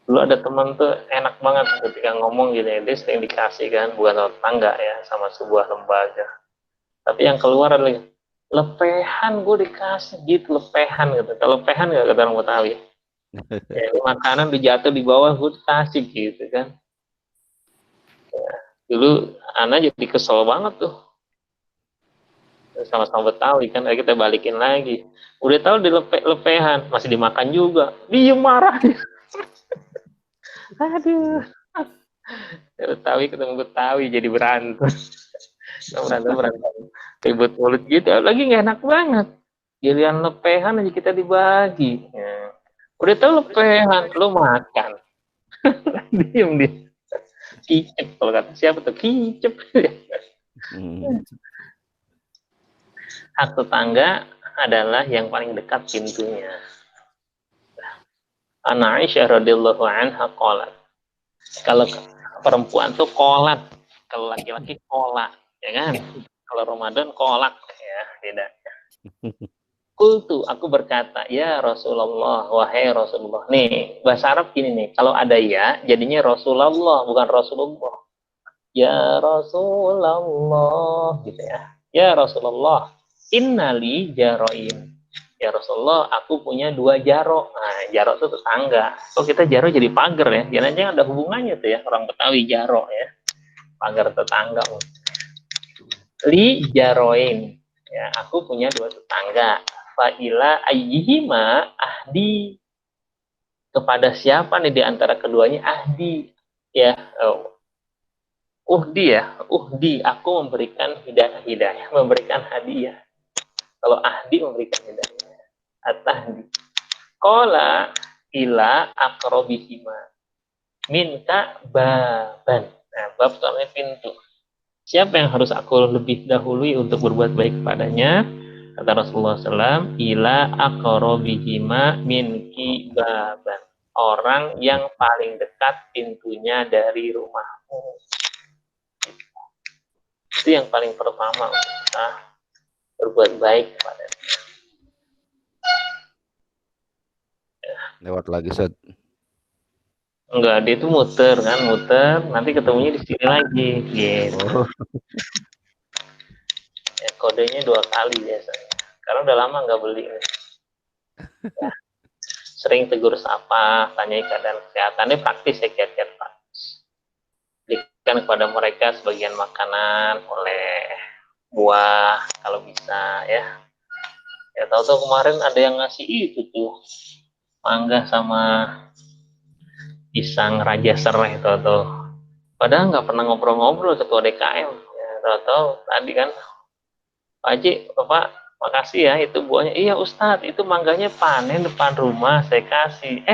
Dulu ada teman tuh enak banget ketika ngomong gitu ya, dia sering dikasih kan, bukan tetangga ya, sama sebuah lembaga. Tapi yang keluar adalah lepehan gue dikasih gitu, lepehan gitu. Kalau lepehan nggak kata orang Betawi. Ya, makanan dijatuh di bawah gue dikasih gitu kan. Ya, dulu anak jadi kesel banget tuh. Sama-sama Betawi kan, kita balikin lagi. Udah tahu di lepehan, masih dimakan juga. Dia marah. Aduh. Betawi ketemu Betawi jadi berantem. berantem ribut mulut gitu lagi nggak enak banget. Giliran lepehan aja kita dibagi ya. Udah tahu lepehan lu makan. Diem dia kicep kalau kata siapa tuh kicep. Hak tetangga adalah yang paling dekat pintunya. Ana Aisyah radhiyallahu anha qalat, kalau perempuan tuh kolat, kalau laki-laki kolak ya kan. Kalau Ramadan kolak ya, beda. Kultu, aku berkata, ya Rasulullah, wahai Rasulullah. Nih, bahasa Arab gini nih, kalau ada ya, jadinya Rasulullah, bukan Rasulullah. ya Rasulullah gitu ya. Ya Rasulullah, innali jaroin. Ya Rasulullah, aku punya 2 jaro. Nah, jaro itu tetangga. Kok kita jaro jadi pagar ya? Jangan-jangan ada hubungannya tuh ya, orang Betawi jaro ya. Pagar tetangga. Li jaroin. Ya, aku punya 2 tetangga. Fa'ila ayyihima ahdi. Kepada siapa nih di antara keduanya ahdi? Ya, uhdi ya, uhdi. Aku memberikan hidayah, memberikan hadiah. Kalau ahdi memberikan hidayah. At-tahdi. Qala ila aqrabihima minka baban. Nah, bab itu artinya pintu. Siapa yang harus aku lebih dahului untuk berbuat baik kepadanya? Kata Rasulullah SAW, ila aqrabihima minki baban. Orang yang paling dekat pintunya dari rumahmu. Itu yang paling pertama untuk kita berbuat baik kepadanya. Lewat lagi, Ustaz. Enggak, dia itu muter kan, muter, nanti ketemunya di sini lagi, gitu. Oh, Ya, kodenya 2 kali biasanya. Karena udah lama nggak beli. Ya. Sering tegur sapa, tanyai keadaan kesehatannya praktis ya, kiat-kiat praktis. Berikan kepada mereka sebagian makanan, oleh buah kalau bisa ya. Ya tahu-tahu kemarin ada yang ngasih itu tuh mangga sama pisang raja serai tuh. Padahal nggak pernah ngobrol-ngobrol ketua DKM. Ya, tahu-tahu tadi kan, Pak Haji, Bapak, makasih ya itu buahnya. Iya Ustadz, itu mangganya panen depan rumah, saya kasih.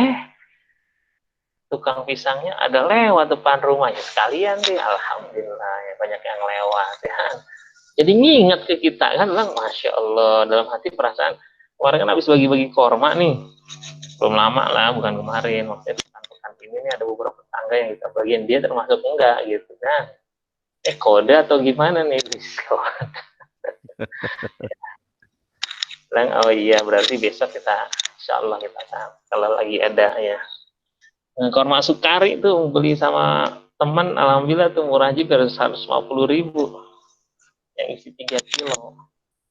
Tukang pisangnya ada lewat depan rumahnya sekalian sih. Alhamdulillah ya, banyak yang lewat ya. Jadi nginget ke kita kan, bilang Masya Allah, dalam hati perasaan. Kemarin kan habis bagi-bagi korma nih. Belum lama lah, bukan kemarin. Waktu itu pekan ini nih ada beberapa tetangga yang kita bagian, dia termasuk enggak gitu kan. Kode atau gimana nih? Bilang, oh iya berarti besok kita insya Allah kita akan kalau lagi ada ya. Nah, korma sukari tuh beli sama teman, alhamdulillah tuh murah juga, 150.000 yang isi 3 kilo.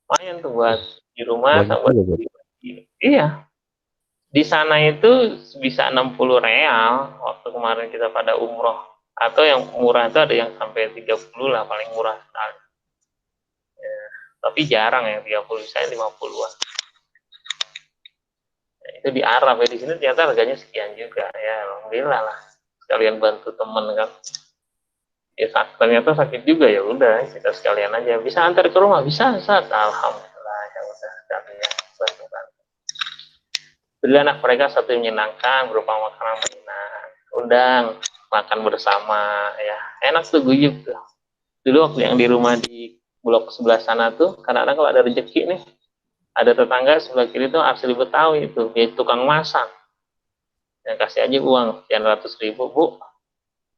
Lumayan tuh buat di rumah banyak sama juga, Ustaz. iya. Di sana itu bisa 60 real waktu kemarin kita pada umroh. Atau yang murah itu ada yang sampai 30 lah, paling murah sekali. Ya, tapi jarang yang 30, saya 50-an. Ya, itu di Arab ya, di sini ternyata harganya sekian juga ya, alhamdulillah lah. Sekalian bantu temen kan. Ya ternyata sakit juga, ya udah kita sekalian aja. Bisa antar ke rumah, bisa saat alhamdulillah ya udah sekalian bantu. Beli anak mereka satu yang menyenangkan berupa makanan ringan, undang makan bersama ya, enak tuh, guyup tuh. Dulu waktu yang di rumah di blok sebelah sana tuh, kadang-kadang kalau ada rezeki nih, ada tetangga sebelah kiri tuh asli Betawi itu, dia tukang masak. Ya, kasih aja uang sekian ratus ribu, Bu,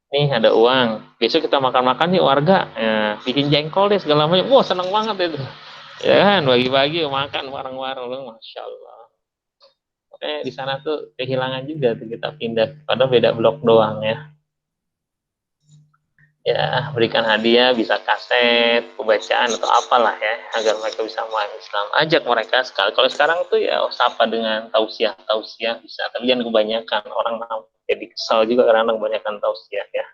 nih ada uang, besok kita makan-makan nih warga ya, bikin jengkol deh segala macam. Wah seneng banget itu ya kan, bagi-bagi makan bareng-bareng. Masya Allah. Di sana tuh kehilangan juga tuh, kita pindah pada beda blok doang ya. Ya, berikan hadiah, bisa kaset, pembacaan atau apalah ya, agar mereka bisa memahami Islam. Ajak mereka sekali. Kalau sekarang tuh ya sapa dengan tausiah bisa, tapi jangan kebanyakan, orang jadi kesal juga karena kebanyakan tausiah ya.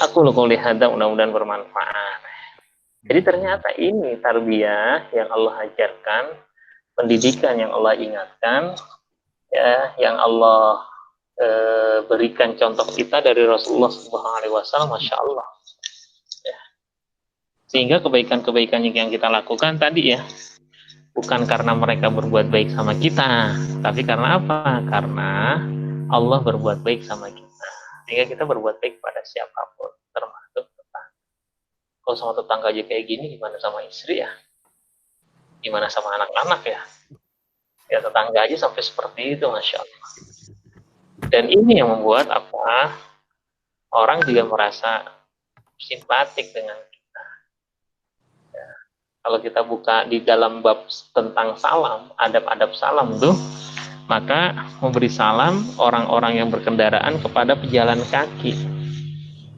Aku loh kalau lihat, mudah-mudahan bermanfaat. Jadi ternyata ini tarbiyah yang Allah ajarkan, pendidikan yang Allah ingatkan, ya, yang Allah berikan contoh kita dari Rasulullah SAW, Masya Allah. Ya. Sehingga kebaikan-kebaikan yang kita lakukan tadi ya, bukan karena mereka berbuat baik sama kita, tapi karena apa? Karena Allah berbuat baik sama kita. Sehingga kita berbuat baik pada siapapun, termasuk tetangga. Kalau sama tetangga aja kayak gini, gimana sama istri ya? Gimana sama anak-anak ya? Ya tetangga aja sampai seperti itu, Masya Allah. Dan ini yang membuat apa, orang juga merasa simpatik dengan kita. Ya. Kalau kita buka di dalam bab tentang salam, adab-adab salam tuh, maka memberi salam orang-orang yang berkendaraan kepada pejalan kaki.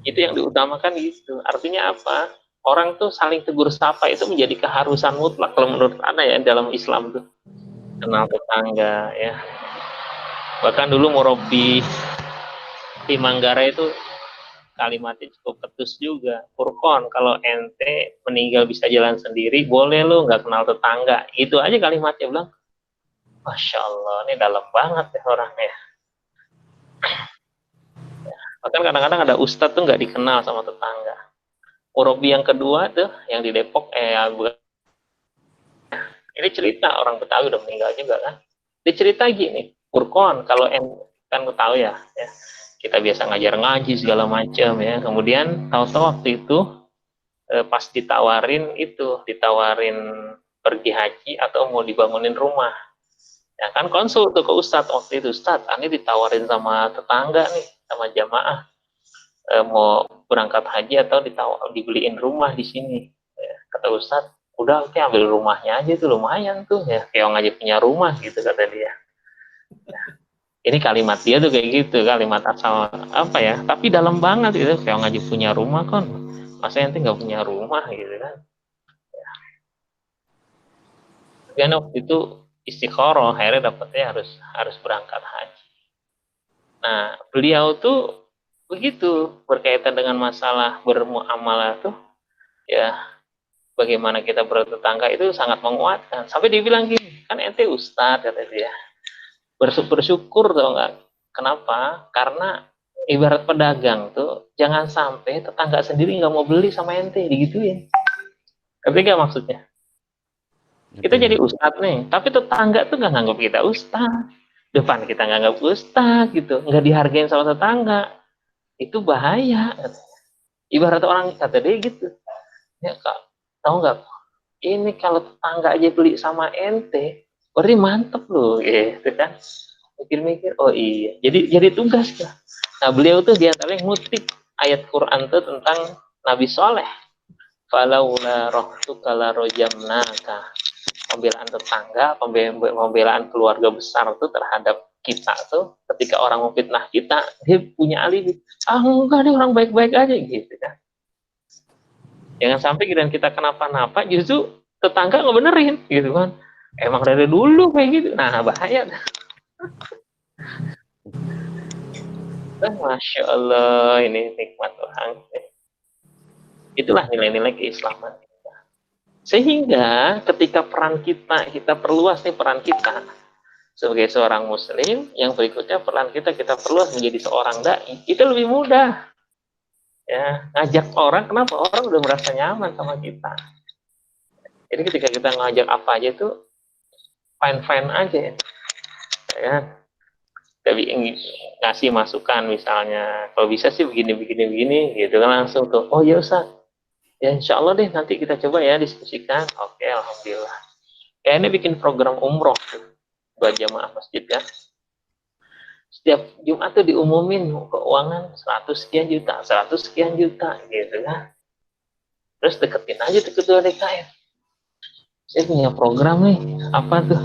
Itu yang diutamakan gitu. Artinya apa? Orang tuh saling tegur sapa itu menjadi keharusan mutlak kalau menurut Anda ya dalam Islam tuh. Kenal tetangga ya. Bahkan dulu Murabi di Manggarai itu kalimatnya cukup ketus juga. Furqon, kalau ente meninggal bisa jalan sendiri, boleh lo nggak kenal tetangga. Itu aja kalimatnya bilang. Masya Allah, ini dalam banget ya orangnya. Bahkan kadang-kadang ada ustadz tuh nggak dikenal sama tetangga. Murabi yang kedua tuh, yang di Depok, ini cerita orang Betawi udah meninggal juga kan. Dia cerita gini, Furqon, kalau kan tahu ya, kita biasa ngajar ngaji segala macam ya. Kemudian tahu-tahu waktu itu pas ditawarin pergi haji atau mau dibangunin rumah. Ya kan konsul tuh ke Ustadz waktu itu, Ustadz, ini ditawarin sama tetangga nih, sama jamaah mau berangkat haji atau dibeliin rumah di sini. Ya, kata Ustadz, udah oke ambil rumahnya aja tuh lumayan tuh ya, kayak aja punya rumah gitu kata dia. Ini kalimat dia tuh kayak gitu, kalimat asal apa ya, tapi dalam banget itu, kayak ngaji punya rumah kan, masa ente nggak punya rumah gitu kan. Dan waktu itu istikharah, akhirnya dapetnya harus berangkat haji. Nah beliau tuh begitu berkaitan dengan masalah bermuamalah tuh ya, bagaimana kita bertetangga itu sangat menguatkan. Sampai dibilang gini, kan ente ustadz kata dia, bersyukur tau nggak? Kenapa? Karena ibarat pedagang tuh jangan sampai tetangga sendiri nggak mau beli sama ente digituin. Ketika maksudnya kita jadi ustadz nih, tapi tetangga tuh nggak nganggap kita ustadz, depan kita nggak nganggap ustadz gitu, nggak dihargain sama tetangga, itu bahaya. Ibarat orang kata dia gitu, ya kak, tahu nggak? Ini kalau tetangga aja beli sama ente, berarti mantep loh, gitu kan? Mikir-mikir, oh iya, jadi tugas lah. Nah beliau tuh diantaranya ngutip ayat Quran tuh tentang Nabi Soleh. Falaula rohtuka la rojamnaka. Pembelaan tetangga, pembelaan keluarga besar tuh terhadap kita tuh, ketika orang memfitnah kita, dia punya alibi. Enggak, dia orang baik-baik aja gitu kan. Jangan sampai kira kita kenapa-napa, justru tetangga ngebenerin gitu kan. Emang dari dulu kayak gitu. Nah bahaya. Masya Allah, ini nikmat Tuhan. Itulah nilai-nilai keislaman. Sehingga ketika peran kita perluas nih peran kita sebagai seorang muslim, yang berikutnya peran kita perluas menjadi seorang dai, itu lebih mudah. Ya, ngajak orang, kenapa? Orang udah merasa nyaman sama kita. Jadi ketika kita ngajak apa aja itu fine-fine aja ya. Tapi ngasih masukan misalnya, kalau bisa sih begini gitu kan, langsung tuh, oh ya Ustaz, ya insya Allah deh nanti kita coba ya diskusikan. Oke, alhamdulillah. Ya ini bikin program umroh buat jamaah masjid ya. Setiap Jumat tuh diumumin keuangan 100 sekian juta, 100 sekian juta gitu kan. Terus deketin aja tuh ketua DKM. Saya punya program nih, apa tuh?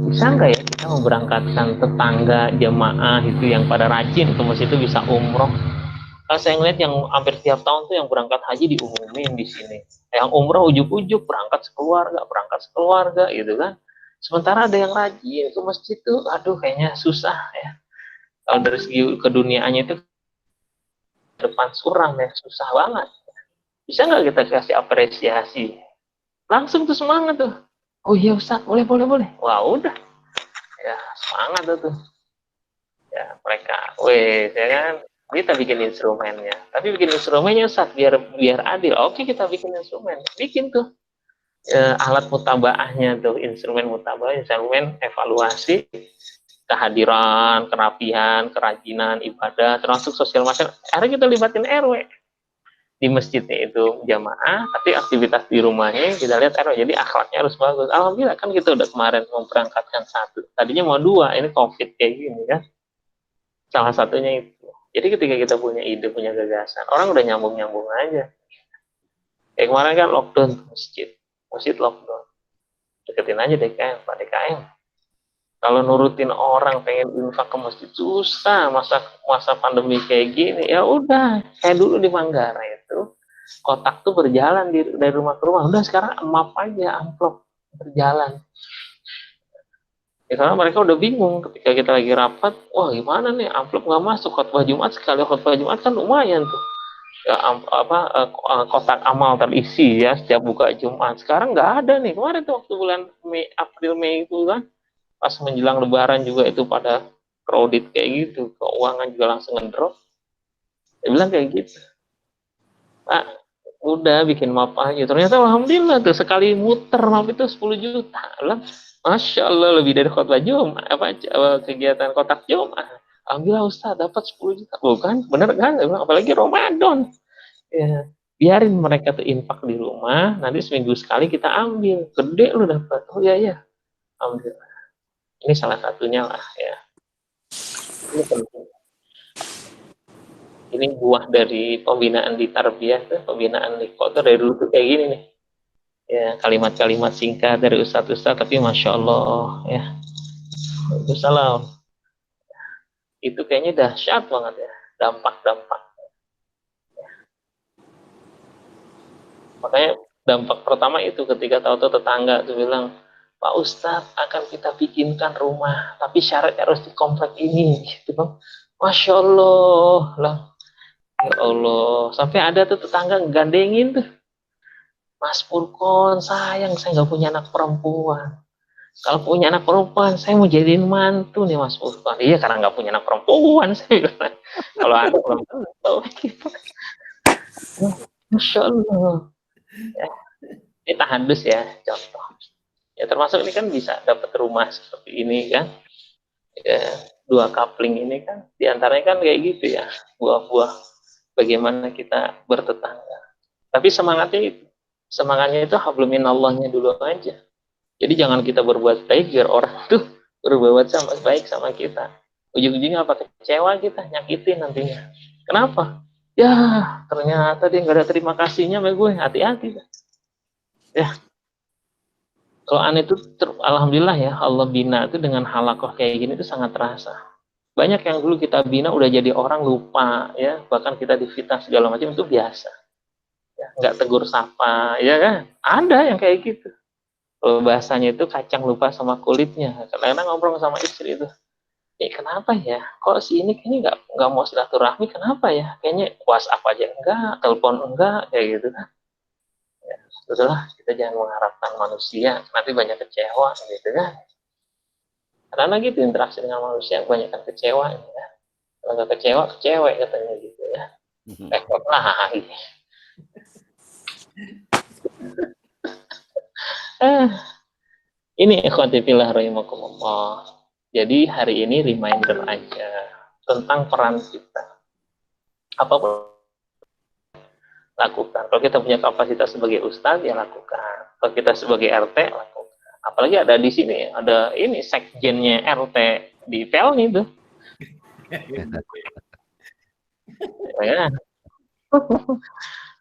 Bisa nggak ya kita memberangkatkan tetangga jamaah itu yang pada rajin ke masjid itu bisa umroh? Kalau saya ngeliat yang hampir tiap tahun tuh yang berangkat haji diumumin di sini. Yang umroh ujuk-ujuk berangkat sekeluarga gitu kan. Sementara ada yang rajin ke masjid tuh, aduh kayaknya susah ya. Kalau dari segi keduniaannya itu depan suram ya, susah banget. Bisa nggak kita kasih apresiasi? Langsung tuh semangat tuh. Oh iya Ustaz, boleh. Wah udah, ya semangat tuh. Ya mereka, ya kan, kita bikin instrumennya. Tapi bikin instrumennya Ustaz, biar adil. Oke, kita bikin instrumen. Bikin tuh alat mutabaahnya tuh, instrumen mutabah, instrumen evaluasi kehadiran, kerapihan, kerajinan, ibadah, termasuk sosial masyarakat. Akhirnya kita libatin RW di masjidnya itu jamaah, tapi aktivitas di rumahnya kita lihat RW. Jadi akhlaknya harus bagus. Alhamdulillah kan kita udah kemarin memberangkatkan 1. Tadinya mau 2, ini COVID kayak gini kan. Salah satunya itu. Jadi ketika kita punya ide, punya gagasan, orang udah nyambung aja. Kayak kemarin kan lockdown masjid lockdown. Deketin aja DKM, Pak DKM. Kalau nurutin orang pengen infak ke masjid susah, masa pandemi kayak gini. Ya udah, kayak dulu di Manggarai itu kotak tuh berjalan dari rumah ke rumah. Udah sekarang map aja, amplop berjalan. Ya, karena mereka udah bingung ketika kita lagi rapat, wah gimana nih amplop nggak masuk, khotbah Jumat sekali khotbah Jumat kan lumayan tuh. Ya, kotak amal terisi ya setiap buka Jumat. Sekarang nggak ada nih. Kemarin tuh waktu bulan April Mei itu kan pas menjelang Lebaran juga itu pada crowded kayak gitu, keuangan juga langsung ngedrop. Dia bilang kayak gitu, Pak, udah bikin map aja. Ternyata alhamdulillah tuh sekali muter map itu 10 juta. Bilang, Masya Allah lebih dari khotbah Jumat, kegiatan kotak Jumat. Alhamdulillah Ustaz dapat 10 juta. Bukan, bener kan? Dia bilang, apalagi Ramadan. Ya, biarin mereka tuh infak di rumah, nanti seminggu sekali kita ambil. Gede lu dapat. Oh iya ya. Alhamdulillah. Ini salah satunya lah ya. Ini penting. Ini buah dari pembinaan di tarbiyah tuh, pembinaan di kota dari dulu tuh kayak gini nih. Ya, kalimat-kalimat singkat dari ustadz-ustadz tapi Masya Allah ya. Waalaikumsalam. Itu kayaknya dahsyat banget ya, dampak-dampak. Makanya dampak pertama itu ketika tahu-tahu tetangga tuh bilang, Pak Ustadz akan kita bikinkan rumah, tapi syaratnya harus di komplek ini, gitu bang. Masya Allah lah, ya Allah. Sampai ada tuh tetangga gandengin tuh, Mas Purkon, sayang saya nggak punya anak perempuan. Kalau punya anak perempuan, saya mau jadiin mantu nih Mas Purkon. Iya karena nggak punya anak perempuan, saya bilang. Kalau ada perempuan, Masya Allah. Ya, ini tahadus ya, contoh. Ya termasuk ini kan bisa dapat rumah seperti ini kan. Ya, dua coupling ini kan diantaranya kan kayak gitu ya, buah-buah bagaimana kita bertetangga. Tapi semangatnya itu habluminallahnya dulu aja. Jadi jangan kita berbuat baik biar orang tuh berbuat sama baik sama kita. Ujung-ujungnya apa? Kecewa kita, nyakitin nantinya. Kenapa? Ya ternyata dia nggak ada terima kasihnya sama gue. Hati-hati. Ya, kalau aneh itu alhamdulillah ya Allah bina itu dengan halakoh kayak gini itu sangat terasa. Banyak yang dulu kita bina udah jadi orang lupa ya, bahkan kita difitnah segala macam itu biasa. Ya, nggak tegur sapa, ya kan? Ada yang kayak gitu. Kalau bahasanya itu kacang lupa sama kulitnya. Kadang-kadang ngobrol sama istri itu, kenapa ya? Kok si ini kayaknya nggak mau silaturahmi? Kenapa ya? Kayaknya WhatsApp aja enggak, telepon enggak, kayak gitu kan? Ya, sudahlah, kita jangan mengharapkan manusia, nanti banyak kecewa, gitu kan? Karena gitu interaksi dengan manusia kebanyakan kecewa, ya. Kalau nggak kecewa, kecewa katanya gitu ya. Repot lagi. Ini ikhwati fillah rahimakumullah. Jadi hari ini reminder aja tentang peran kita. Apapun lakukan. Kalau kita punya kapasitas sebagai ustadz ya lakukan. Kalau kita sebagai RT lakukan. Apalagi ada di sini, ada ini sekjennya RT di Pelni tuh. Ya.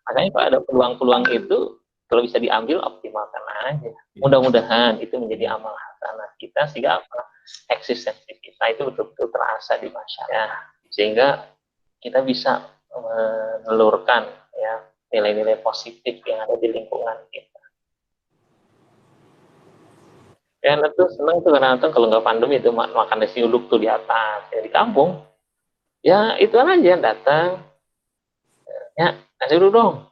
Makanya kalau ada peluang-peluang itu, kalau bisa diambil optimalkan aja. Mudah-mudahan itu menjadi amal hasanah kita sehingga apa? Eksistensi kita itu betul-betul terasa di masyarakat. Sehingga kita bisa menelurkan ya nilai-nilai positif yang ada di lingkungan kita. Ya itu senang tuh karena kalau nggak pandemi itu makan nasi uduk tuh di atas ya di kampung. Ya itu aja datang. Ya nasi uduk dong.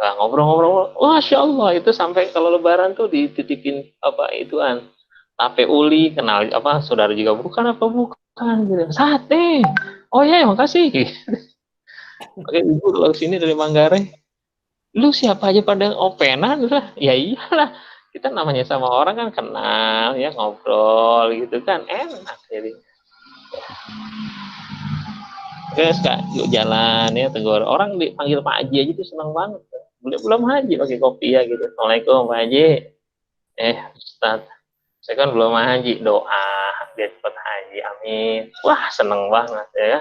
Nah, ngobrol-ngobrol, Masya Allah itu sampai kalau Lebaran tuh dititipin apa ituan tape uli, kenal apa saudara juga bukan apa bukan gitu. Sate. Oh ya, makasih. Oke, ibu kalau sini dari Manggarai, lu siapa aja pada openan lah. Ya iyalah, kita namanya sama orang kan kenal ya ngobrol gitu kan enak jadi. Guys kak, yuk jalan ya tegur orang dipanggil Pak Haji aja tuh seneng banget. Belum haji pakai kopi ya gitu. Assalamualaikum Pak Haji. Ustaz, saya kan belum haji, doa biar cepat haji, amin. Wah seneng banget ya.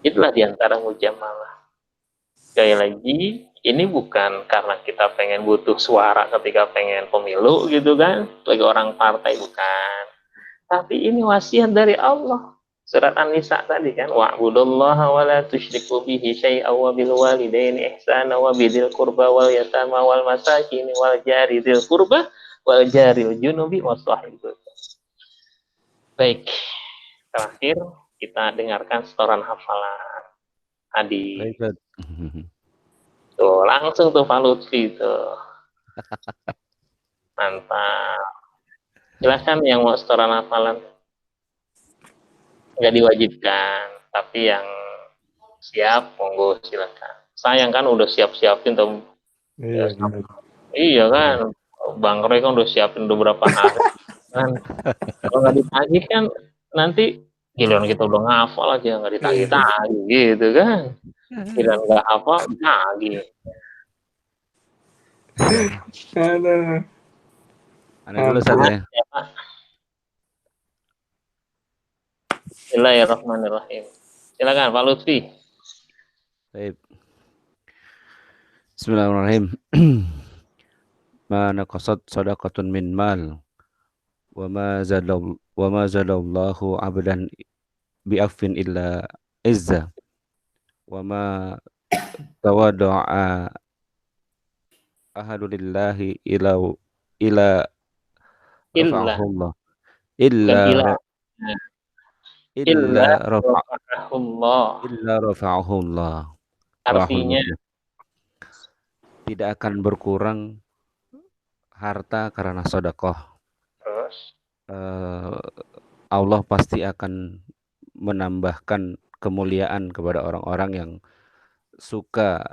Itulah diantara mujamalah. Sekali lagi ini bukan karena kita pengen butuh suara ketika pengen pemilu gitu kan, sebagai orang partai, bukan. Tapi ini wasiat dari Allah. Surat An-Nisa tadi kan, wa'budullaha wa la tusyriku bihi syai'an wa bil walidaini ihsana wa bidil qurba wal yatama wal masakin wal jari dzil qurba wal jaril junubi wasahibul. Baik, terakhir kita dengarkan setoran hafalan Adi. Baik, Ustaz. Tuh, langsung tuh Pak Lutfi tuh. Mantap. Silakan yang mau setoran hafalan. Nggak diwajibkan, tapi yang siap, monggo silakan. Sayang kan udah siap-siapin tuh. Iya, benar. Iya kan, Bang Roy kan udah siapin beberapa hari kan. Kalau nggak ditagih kan nanti giliran kita udah ngafal aja nggak ditagih-tagih gitu kan. Giliran nggak hafal ditagih. Aduh. Anda dulu Ustaz ya. Bismillahirrahmanirrahim. Silakan Pak Lutfi. Baik. Bismillahirrahmanirrahim. Ma naqasat sadaqatun min mal wa ma zadallahu 'abdan bi'afwin illa izza wa ma tawada'a ahadulillahi ila rafa'ahullah illa rafa'ahullah. Artinya tidak akan berkurang harta karena sedekah. terus Allah pasti akan menambahkan kemuliaan kepada orang-orang yang suka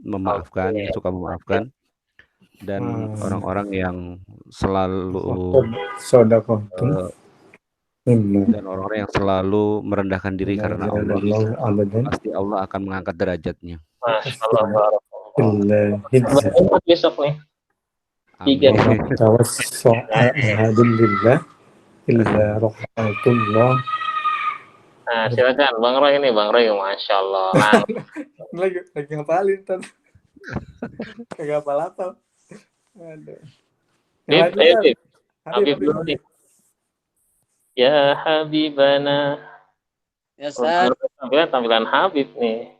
memaafkan, yang suka memaafkan, dan orang-orang yang selalu dan orang-orang yang selalu merendahkan diri karena Allah, pasti Allah akan mengangkat derajatnya. Besok nih. Nah, silakan Bang Roy ini, Bang Roy, Masya Allah. lagi ngapalin kan. Kagak hafal. Aduh. Habib dulu nih. Ya Habibana. Ya, Ustaz. Tampilan Habib nih.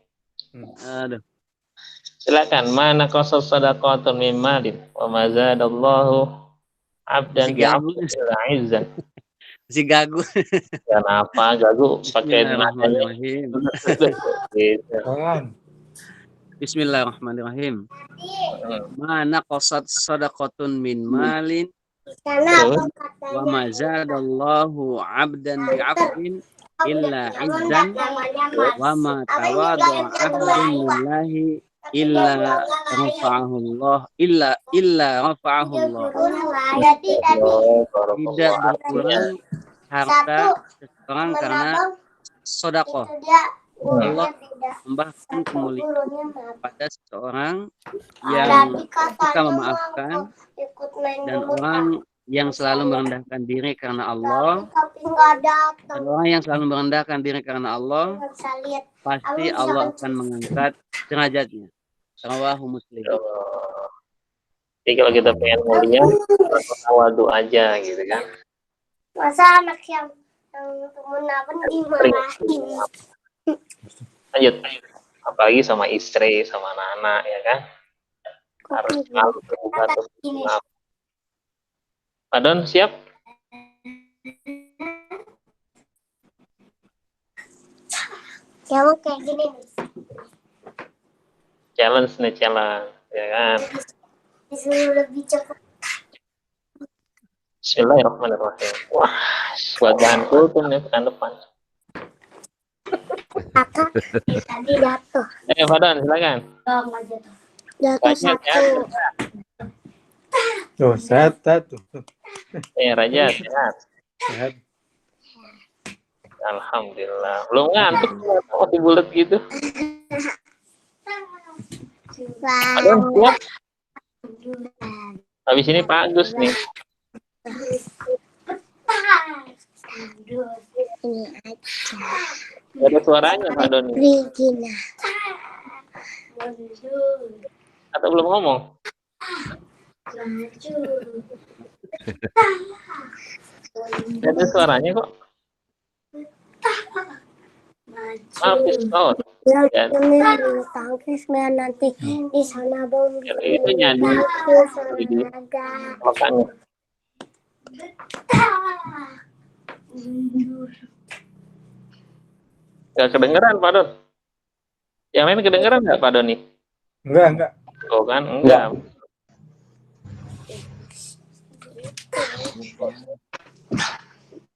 Aduh. Silakan. Mana qasas sadaqatun min malin wa ma zadallahu 'abdan bi'afwin illa 'izzan. Masih gagu. Kenapa gagu pakai Bismillahirrahmanirrahim. Gitu. Bismillahirrahmanirrahim. Mana qasat sadaqatun min malin wa ma zadallahu 'abdan bi'afwin illa 'izzan wa ma tawadda'a 'abdun lillahi illa rafa'ahullah tidak berkurang harta seseorang karena sedekah. Allah membahkan kemuliaan pada seseorang yang suka memaafkan dan orang yang selalu merendahkan diri karena Allah. Dan orang yang selalu merendahkan diri karena Allah, pasti Allah akan mengangkat derajatnya. Rawahu Muslim. Jadi kalau kita pengen mulia, tawadu aja gitu kan. Masa anak yang temen dimarahin. Lanjut. Apalagi sama istri, sama anak-anak ya kan. Harus selalu terbuka maaf. Padon siap? Kamu kayak gini nih. Challenge ya kan. Disuruh lebih cepat. Bismillahirrahmanirrahim. Wah, buat bahan kultum nih pekan depan. Kakak tadi jatuh. Padon silakan. Nggak jatuh. Jatuh satu. Tuh, sehat tuh. Raja sehat. Sehat. Alhamdulillah. Belum ngantuk masih bulat gitu. Padon siap. Habis ini Pak Agus nih. Ini aja. Gak ada suaranya Pak Doni. Regina. Atau belum ngomong? Gak ada suaranya kok. Maaf, Ustaz. Ya, Bulu tangkis nanti di sana bom. itu nyanyi. Makanya. Gak kedengeran Pak Don. Yang lain kedengeran nggak Pak Doni? Enggak. Oh kan, enggak.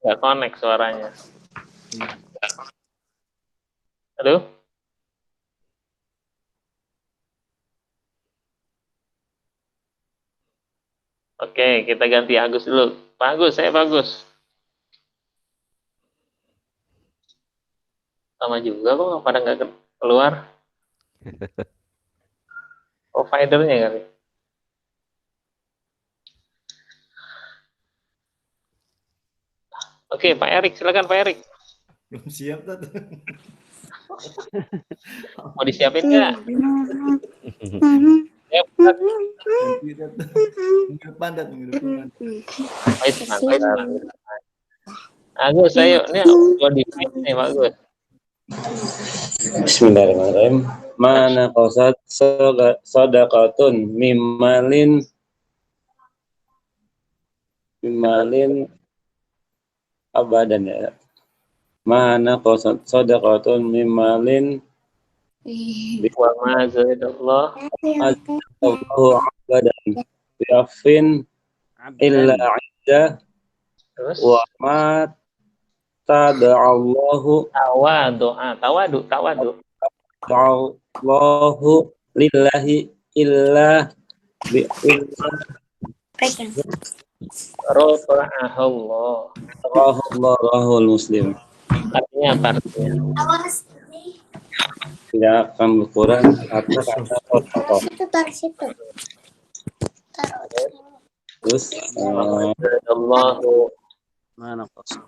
Nggak connect suaranya. Halo? Oke, kita ganti Agus dulu. Pak Agus, saya Pak Agus. Sama juga kok, pada nggak keluar. Providernya kali. Oke, Pak Erik, silakan Pak Erik. Belum siap tuh. Mau disiapin nggak? Siap. Minggu depan. Oh, itu mantap. Agus, ayo. Ini mau di nih Pak Agus. Bismillahirrahmanirrahim. Mana qasad sadaqatun mimalin abadan ya. Mana qasad sadaqatun mimalin Wa ma zadallah Allahu abadan bi'afin illa iddah terus wa ma tada'allahu tawadu Allahu lillahi illa rafa'ahullah. rahul muslim. Artinya apa artinya? Tidak akan berkurang atau kata protokol. Taruh situ. Terus Allahu Mana kos?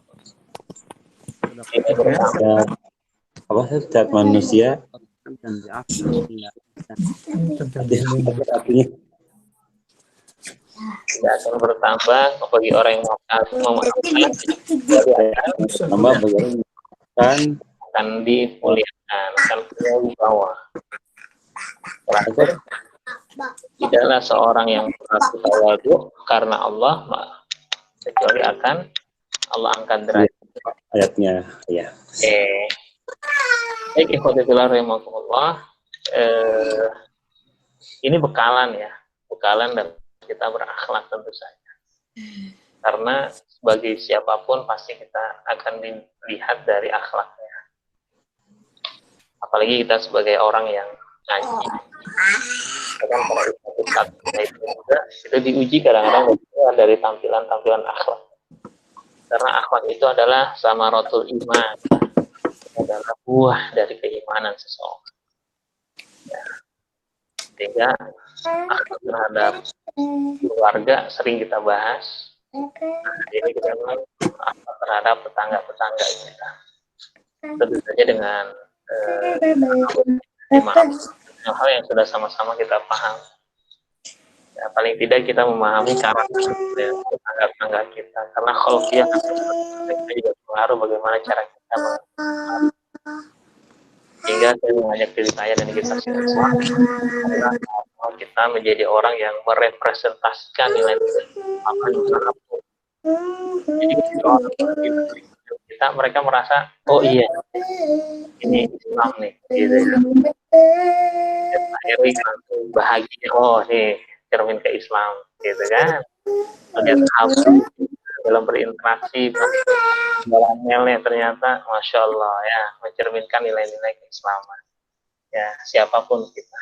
apa setiap manusia Dan diafi. artinya tidak akan bertambah bagi orang yang memaafkan tambah bagaimana akan dimuliakan, akan berwibawa. Tidaklah seorang yang berlaku tawadu karena Allah kecuali akan Allah angkat derajat. ayatnya ya. Baik, ikhwatibillah rahimakumullah. Ini bekalan ya, bekalan dan kita berakhlak tentu saja. Karena sebagai siapapun pasti kita akan dilihat dari akhlaknya. Apalagi kita sebagai orang yang ngaji. Kan kalau itu diuji kadang-kadang dari tampilan-tampilan akhlak. Karena akhlak itu adalah samaratul iman, adalah buah dari keimanan seseorang. Ya. Sehingga akhlak terhadap keluarga sering kita bahas. Jadi kita akhlak terhadap tetangga-tetangga kita. Tentu saja dengan hal yang sudah sama-sama kita paham. Ya, paling tidak kita memahami karakter tetangga-tetangga kita, karena khulqiyah kita juga pengaruh bagaimana cara kita sehingga saya mengajak diri saya dan kita semua kita menjadi orang yang merepresentasikan nilai-nilai apa dimanapun. Jadi kita mereka merasa oh iya ini Islam nih, gitu ya. Akhirnya langsung bahagia, oh nih cermin ke Islam, gitu kan. Kemudian dalam berinteraksi dalam mailnya ternyata Masya Allah ya mencerminkan nilai-nilai keislaman ya siapapun kita.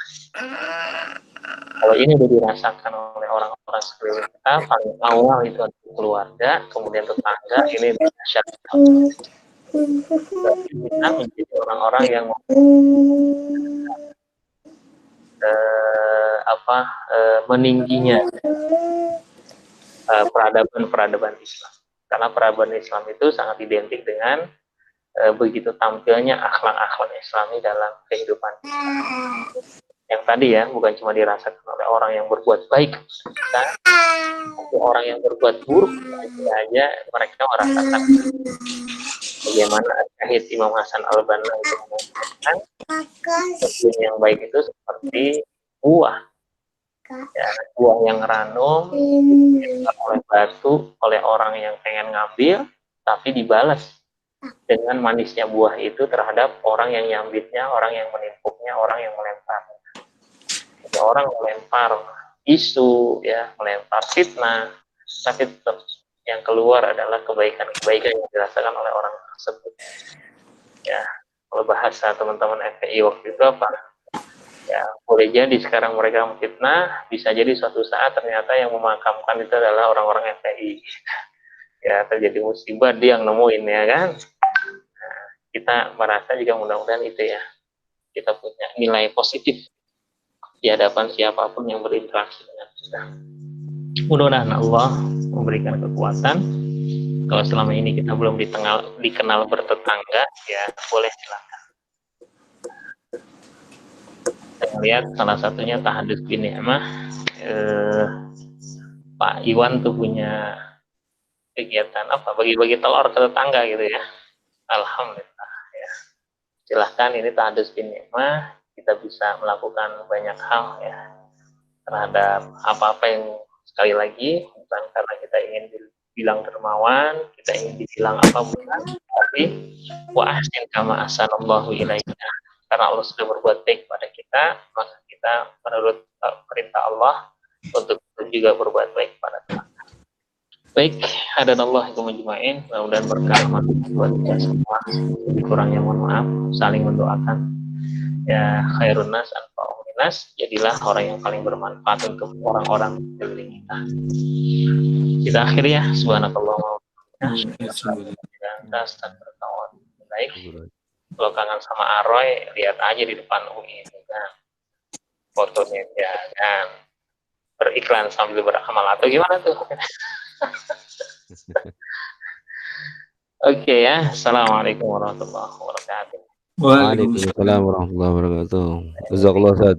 Kalau ini sudah dirasakan oleh orang-orang sekeliling kita, paling awal itu adalah keluarga, kemudian tetangga, ini masyarakat. Kita menjadi orang-orang yang meningginya peradaban Islam, karena peradaban Islam itu sangat identik dengan begitu tampilnya akhlak-akhlak Islami dalam kehidupan kita. Yang tadi ya, bukan cuma dirasakan oleh orang yang berbuat baik kita, tapi orang yang berbuat buruk aja mereka merasakan. Bagaimana Syahid Imam Hasan Al-Banna itu mengatakan kebun yang baik itu seperti buah, ya, buah yang ranum oleh batu oleh orang yang pengen ngambil, tapi dibalas dengan manisnya buah itu terhadap orang yang nyambitnya, orang yang menimpuknya, orang yang melemparnya. Jadi orang melempar isu, ya, melempar fitnah, tapi tetap yang keluar adalah kebaikan-kebaikan yang dirasakan oleh orang tersebut. Ya, kalau bahasa teman-teman FPI waktu itu apa? Ya, boleh jadi sekarang mereka memfitnah, bisa jadi suatu saat ternyata yang memakamkan itu adalah orang-orang FPI. Ya, terjadi musibah dia yang nemuin, ya kan? Nah, kita merasa juga mudah-mudahan itu ya, kita punya nilai positif di hadapan siapapun yang berinteraksi dengan kita. Mudah-mudahan Allah memberikan kekuatan. Kalau selama ini kita belum dikenal bertetangga, ya boleh silakan. Saya lihat salah satunya Tahadus bin Ni'mah, Pak Iwan tuh punya kegiatan apa, bagi-bagi telur ke tetangga gitu ya. Alhamdulillah ya. Silahkan, ini Tahadus bin Ni'mah, kita bisa melakukan banyak hal ya terhadap apa-apa yang, sekali lagi, bukan karena kita ingin dibilang dermawan, kita ingin dibilang apa, bukan, tapi wa ahsin kama ahsanallahu ilaika, karena Allah sudah berbuat baik pada kita, maka kita menurut perintah Allah untuk juga berbuat baik pada Tuhan. Baik, hadanallah ikum ajmain, mudah-mudahan berkah buat kita semua. Kurangnya mohon maaf, saling mendoakan. Ya, khairun nas anfa'uhum linnas, jadilah orang yang paling bermanfaat untuk orang-orang di sekeliling kita. Kita akhiri ya, subhanakallahumma wa bihamdika, baik. Kalau kangen sama Aroy, lihat aja di depan UI itu kan, fotonya dia kan beriklan sambil beramal atau gimana tuh? Oke ya, assalamualaikum warahmatullahi wabarakatuh. Waalaikumsalam warahmatullahi wabarakatuh. Jazakallah Ustaz.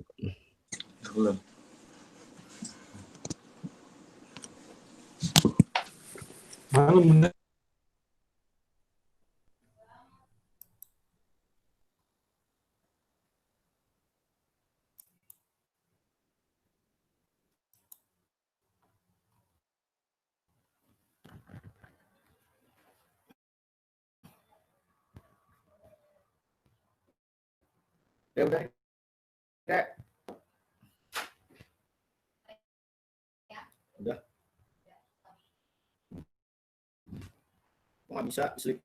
Malam. Udah. Nggak bisa sleep.